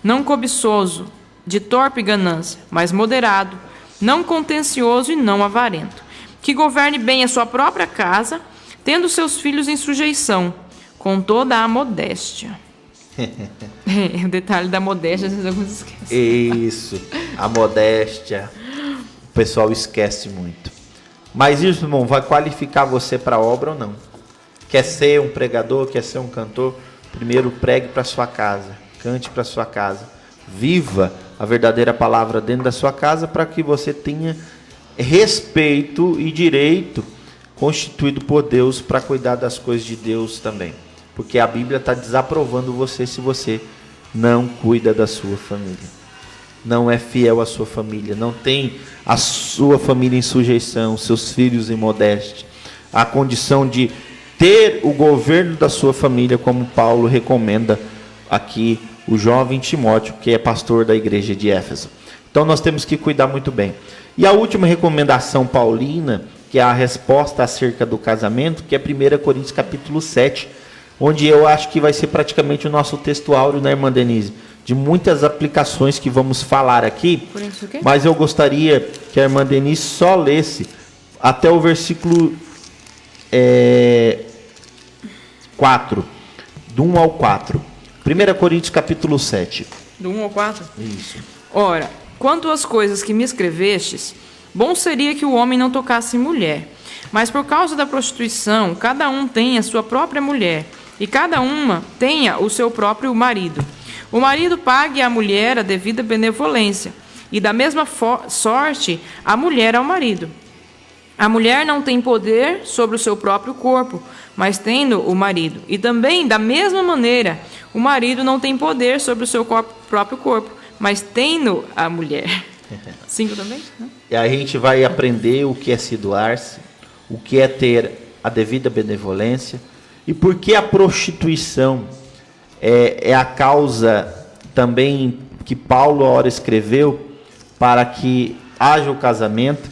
não cobiçoso, de torpe ganância, mas moderado, não contencioso e não avarento, que governe bem a sua própria casa, tendo seus filhos em sujeição, com toda a modéstia. O detalhe da modéstia, às vezes alguns esquecem.
Isso, a modéstia, o pessoal esquece muito. Mas isso, irmão, vai qualificar você para a obra ou não? Quer ser um pregador, quer ser um cantor? Primeiro pregue para sua casa, cante para sua casa, viva a verdadeira palavra dentro da sua casa, para que você tenha respeito e direito constituído por Deus para cuidar das coisas de Deus também. Porque a Bíblia está desaprovando você se você não cuida da sua família, não é fiel à sua família, não tem a sua família em sujeição, seus filhos em modéstia, a condição de ter o governo da sua família, como Paulo recomenda aqui o jovem Timóteo, que é pastor da igreja de Éfeso. Então nós temos que cuidar muito bem. E a última recomendação paulina, que é a resposta acerca do casamento, que é 1 Coríntios capítulo 7, onde eu acho que vai ser praticamente o nosso texto áureo, né, irmã Denise? De muitas aplicações que vamos falar aqui, mas eu gostaria que a irmã Denise só lesse até o versículo 4, do 1 ao 4. 1 Coríntios capítulo 7.
Do 1 ao 4?
Isso.
Ora, quanto às coisas que me escrevestes, bom seria que o homem não tocasse mulher. Mas por causa da prostituição, cada um tenha a sua própria mulher, e cada uma tenha o seu próprio marido. O marido pague à mulher a devida benevolência, e da mesma sorte a mulher ao marido. A mulher não tem poder sobre o seu próprio corpo, mas tendo o marido. E também, da mesma maneira, o marido não tem poder sobre o seu próprio corpo, mas tendo a mulher. 5 também?
E a gente vai aprender o que é se doar-se, o que é ter a devida benevolência, e por que a prostituição é a causa também que Paulo, a hora, escreveu para que haja o casamento,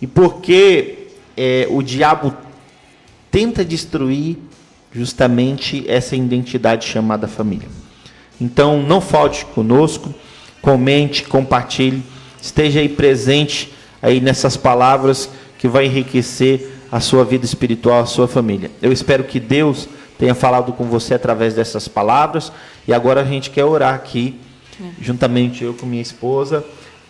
e por que o diabo tenta destruir justamente essa identidade chamada família. Então, não falte conosco, comente, compartilhe, esteja aí presente aí nessas palavras que vai enriquecer a sua vida espiritual, a sua família. Eu espero que Deus tenha falado com você através dessas palavras, e agora a gente quer orar aqui, juntamente eu com minha esposa,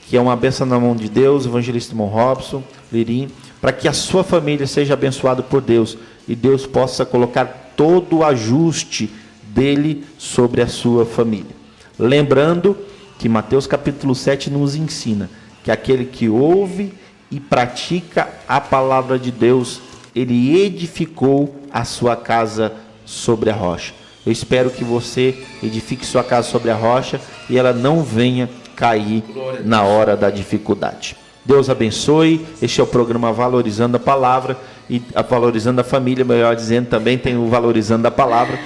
que é uma bênção na mão de Deus, o evangelista Mon Robson, Lirim, para que a sua família seja abençoada por Deus, e Deus possa colocar todo o ajuste dele sobre a sua família. Lembrando que Mateus capítulo 7 nos ensina que aquele que ouve e pratica a palavra de Deus, ele edificou a sua casa sobre a rocha. Eu espero que você edifique sua casa sobre a rocha e ela não venha cair na hora da dificuldade. Deus abençoe. Este é o programa Valorizando a Palavra e Valorizando a Família, melhor dizendo, também tem o Valorizando a Palavra,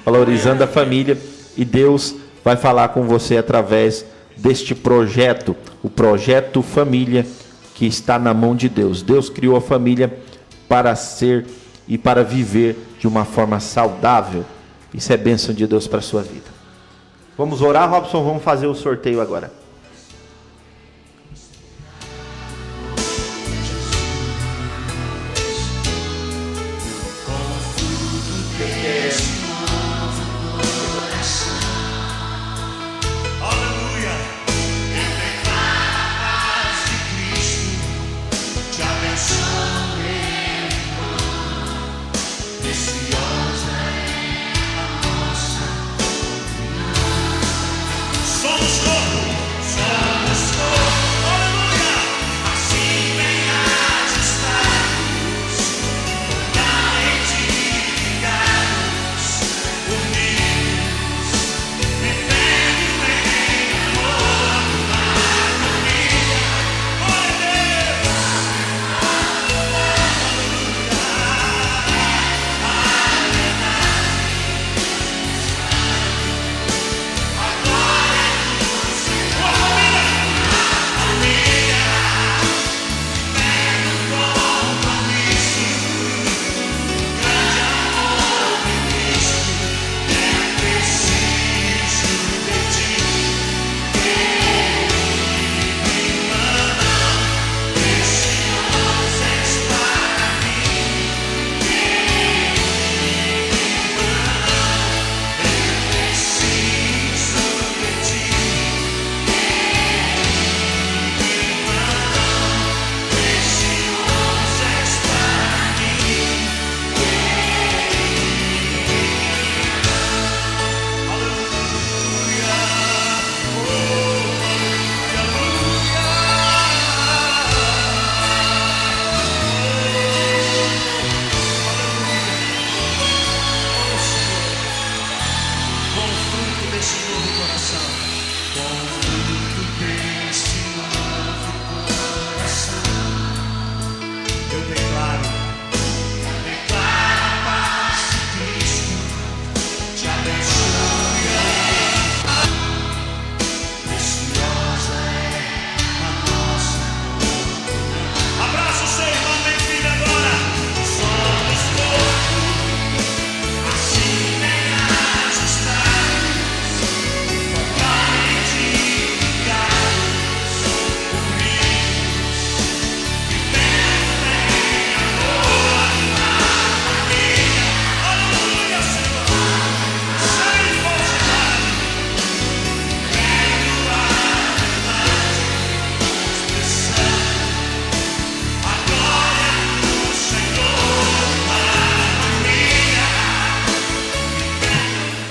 Valorizando a Família, e Deus vai falar com você através deste projeto, o projeto Família, que está na mão de Deus. Deus criou a família para ser e para viver de uma forma saudável. Isso é bênção de Deus para a sua vida. Vamos orar, Robson? Vamos fazer o sorteio agora.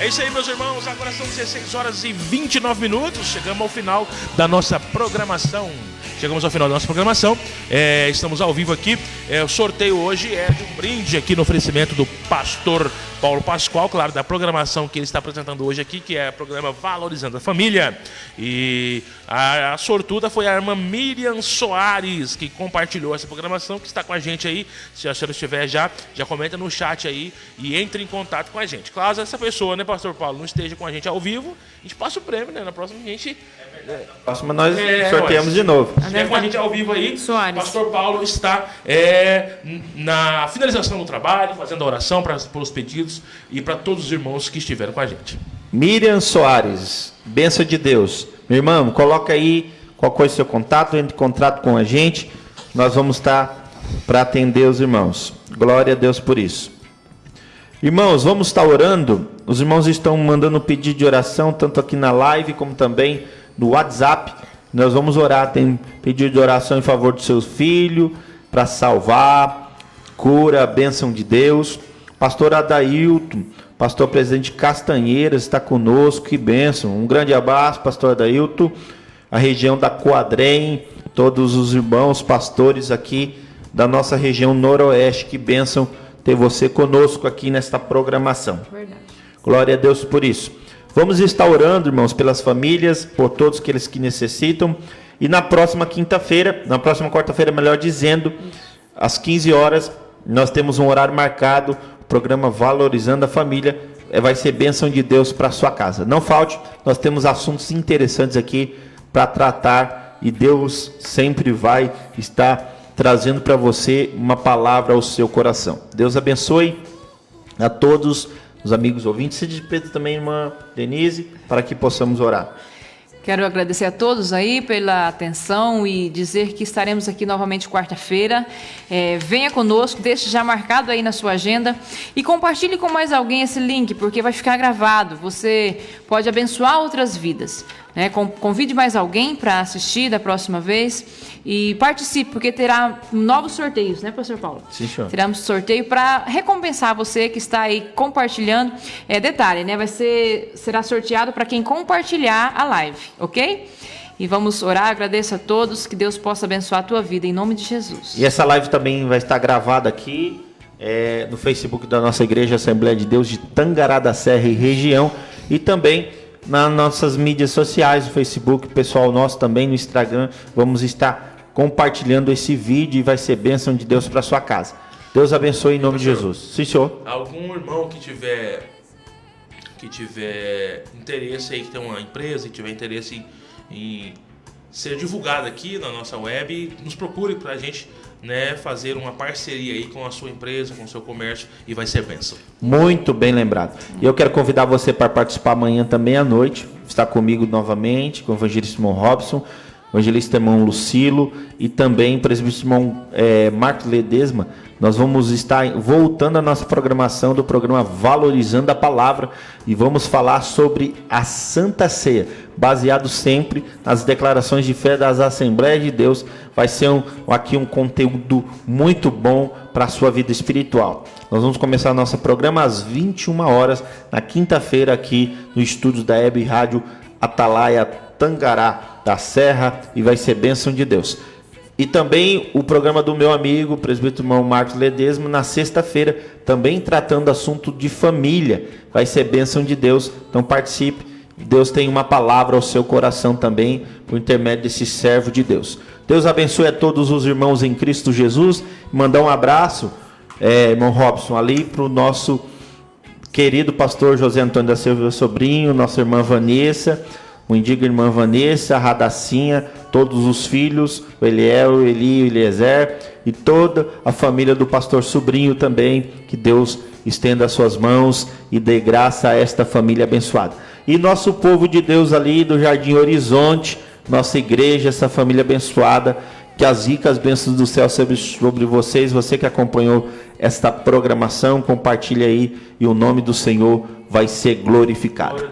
É isso aí, meus irmãos. Agora são 16 horas e 29 minutos. Chegamos ao final da nossa programação. Estamos ao vivo aqui. O sorteio hoje é de um brinde aqui no oferecimento do pastor Paulo Pascoal, claro, da programação que ele está apresentando hoje aqui, que é o programa Valorizando a Família. E a sortuda foi a irmã Miriam Soares, que compartilhou essa programação, que está com a gente aí. Se a senhora estiver já comenta no chat aí e entre em contato com a gente. Caso essa pessoa, né, pastor Paulo, não esteja com a gente ao vivo, a gente passa o prêmio, né? Na próxima a gente...
Próxima nós sorteamos de novo.
Se estiver com a gente ao vivo aí,
Soares.
o pastor Paulo está na finalização do trabalho, fazendo a oração pelos pedidos e para todos os irmãos que estiveram com a gente.
Miriam Soares, bênção de Deus. Meu irmão, coloca aí qual coisa é o seu contato, entre em contato com a gente. Nós vamos estar para atender os irmãos. Glória a Deus por isso. Irmãos, vamos estar orando. Os irmãos estão mandando pedido de oração, tanto aqui na live como também no WhatsApp. Nós vamos orar. Tem pedido de oração em favor do seu filho, para salvar, cura, bênção de Deus. Pastor Adailton, pastor presidente Castanheiras, está conosco, que bênção. Um grande abraço, pastor Adailton. A região da Coadrem, todos os irmãos pastores aqui da nossa região noroeste, que bênção ter você conosco aqui nesta programação.
Verdade.
Glória a Deus por isso. Vamos estar orando, irmãos, pelas famílias, por todos aqueles que necessitam. E na próxima quarta-feira, melhor dizendo, às 15 horas, nós temos um horário marcado, o programa Valorizando a Família. Vai ser bênção de Deus para a sua casa. Não falte, nós temos assuntos interessantes aqui para tratar e Deus sempre vai estar trazendo para você uma palavra ao seu coração. Deus abençoe a todos os amigos ouvintes. Se despede também, irmã Denise, para que possamos orar.
Quero agradecer a todos aí pela atenção e dizer que estaremos aqui novamente quarta-feira. Venha conosco, deixe já marcado aí na sua agenda e compartilhe com mais alguém esse link, porque vai ficar gravado. Você pode abençoar outras vidas, né? Convide mais alguém para assistir da próxima vez e participe, porque terá novos sorteios, né, pastor Paulo?
Sim, senhor.
Teremos sorteio para recompensar você que está aí compartilhando. Detalhe, né? Será sorteado para quem compartilhar a live, ok? E vamos orar. Agradeço a todos, que Deus possa abençoar a tua vida, em nome de Jesus.
E essa live também vai estar gravada aqui no Facebook da nossa igreja Assembleia de Deus de Tangará da Serra e região, e também nas nossas mídias sociais, no Facebook, pessoal nosso também no Instagram. Vamos estar compartilhando esse vídeo e vai ser bênção de Deus para sua casa. Deus abençoe em nome de Jesus. Sim, senhor.
Algum irmão que tiver interesse aí, que tem uma empresa e tiver interesse em ser divulgado aqui na nossa web, nos procure para a gente, né, fazer uma parceria aí com a sua empresa, com o seu comércio, e vai ser bênção. Muito bem lembrado.
E eu quero convidar você para participar amanhã também à noite. Está comigo novamente, com o evangelista irmão Robson, o evangelista irmão Lucilo e também o presbítero irmão Marcos Ledesma. Nós vamos estar voltando à nossa programação do programa Valorizando a Palavra e vamos falar sobre a Santa Ceia, baseado sempre nas declarações de fé das Assembleias de Deus. Vai ser aqui um conteúdo muito bom para a sua vida espiritual. Nós vamos começar nosso programa às 21 horas, na quinta-feira, aqui no estúdio da Web Rádio Atalaia Tangará da Serra, e vai ser bênção de Deus. E também o programa do meu amigo, o presbítero irmão Marcos Ledesma, na sexta-feira, também tratando assunto de família. Vai ser bênção de Deus, então participe. Deus tem uma palavra ao seu coração também, por intermédio desse servo de Deus. Deus abençoe a todos os irmãos em Cristo Jesus. Mandar um abraço, irmão Robson, ali para o nosso querido pastor José Antônio da Silva Sobrinho, nossa irmã Vanessa, o indigo irmã Vanessa, a Radacinha, todos os filhos, o Eliel, o Eli, o Eliezer e toda a família do pastor Sobrinho também. Que Deus estenda as suas mãos e dê graça a esta família abençoada. E nosso povo de Deus ali do Jardim Horizonte, nossa igreja, essa família abençoada, que as ricas bênçãos do céu sejam sobre vocês. Você que acompanhou esta programação, compartilha aí e o nome do Senhor vai ser glorificado.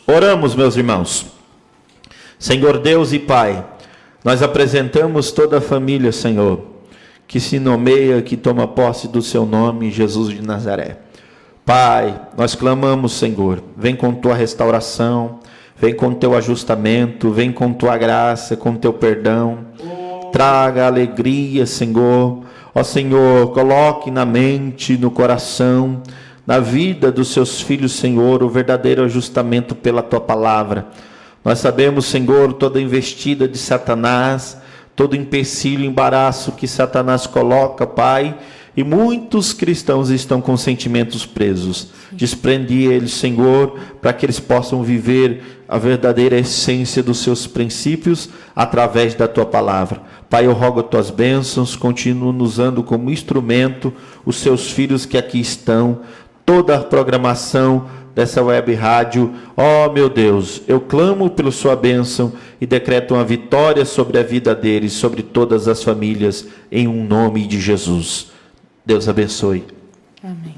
Oramos, meus irmãos. Senhor Deus e Pai, nós apresentamos toda a família, Senhor, que se nomeia, que toma posse do seu nome, Jesus de Nazaré. Pai, nós clamamos, Senhor, vem com tua restauração, vem com teu ajustamento, vem com tua graça, com teu perdão. Traga alegria, Senhor. Ó Senhor, coloque na mente, no coração, na vida dos seus filhos, Senhor, o verdadeiro ajustamento pela tua palavra. Nós sabemos, Senhor, toda investida de Satanás, todo empecilho, embaraço que Satanás coloca, Pai, e muitos cristãos estão com sentimentos presos. Desprende eles, Senhor, para que eles possam viver a verdadeira essência dos seus princípios através da tua palavra. Pai, eu rogo as tuas bênçãos, continua nos usando como instrumento os seus filhos que aqui estão, toda a programação dessa web rádio. Ó meu Deus, eu clamo pela sua bênção e decreto uma vitória sobre a vida deles, sobre todas as famílias, em um nome de Jesus. Deus abençoe.
Amém.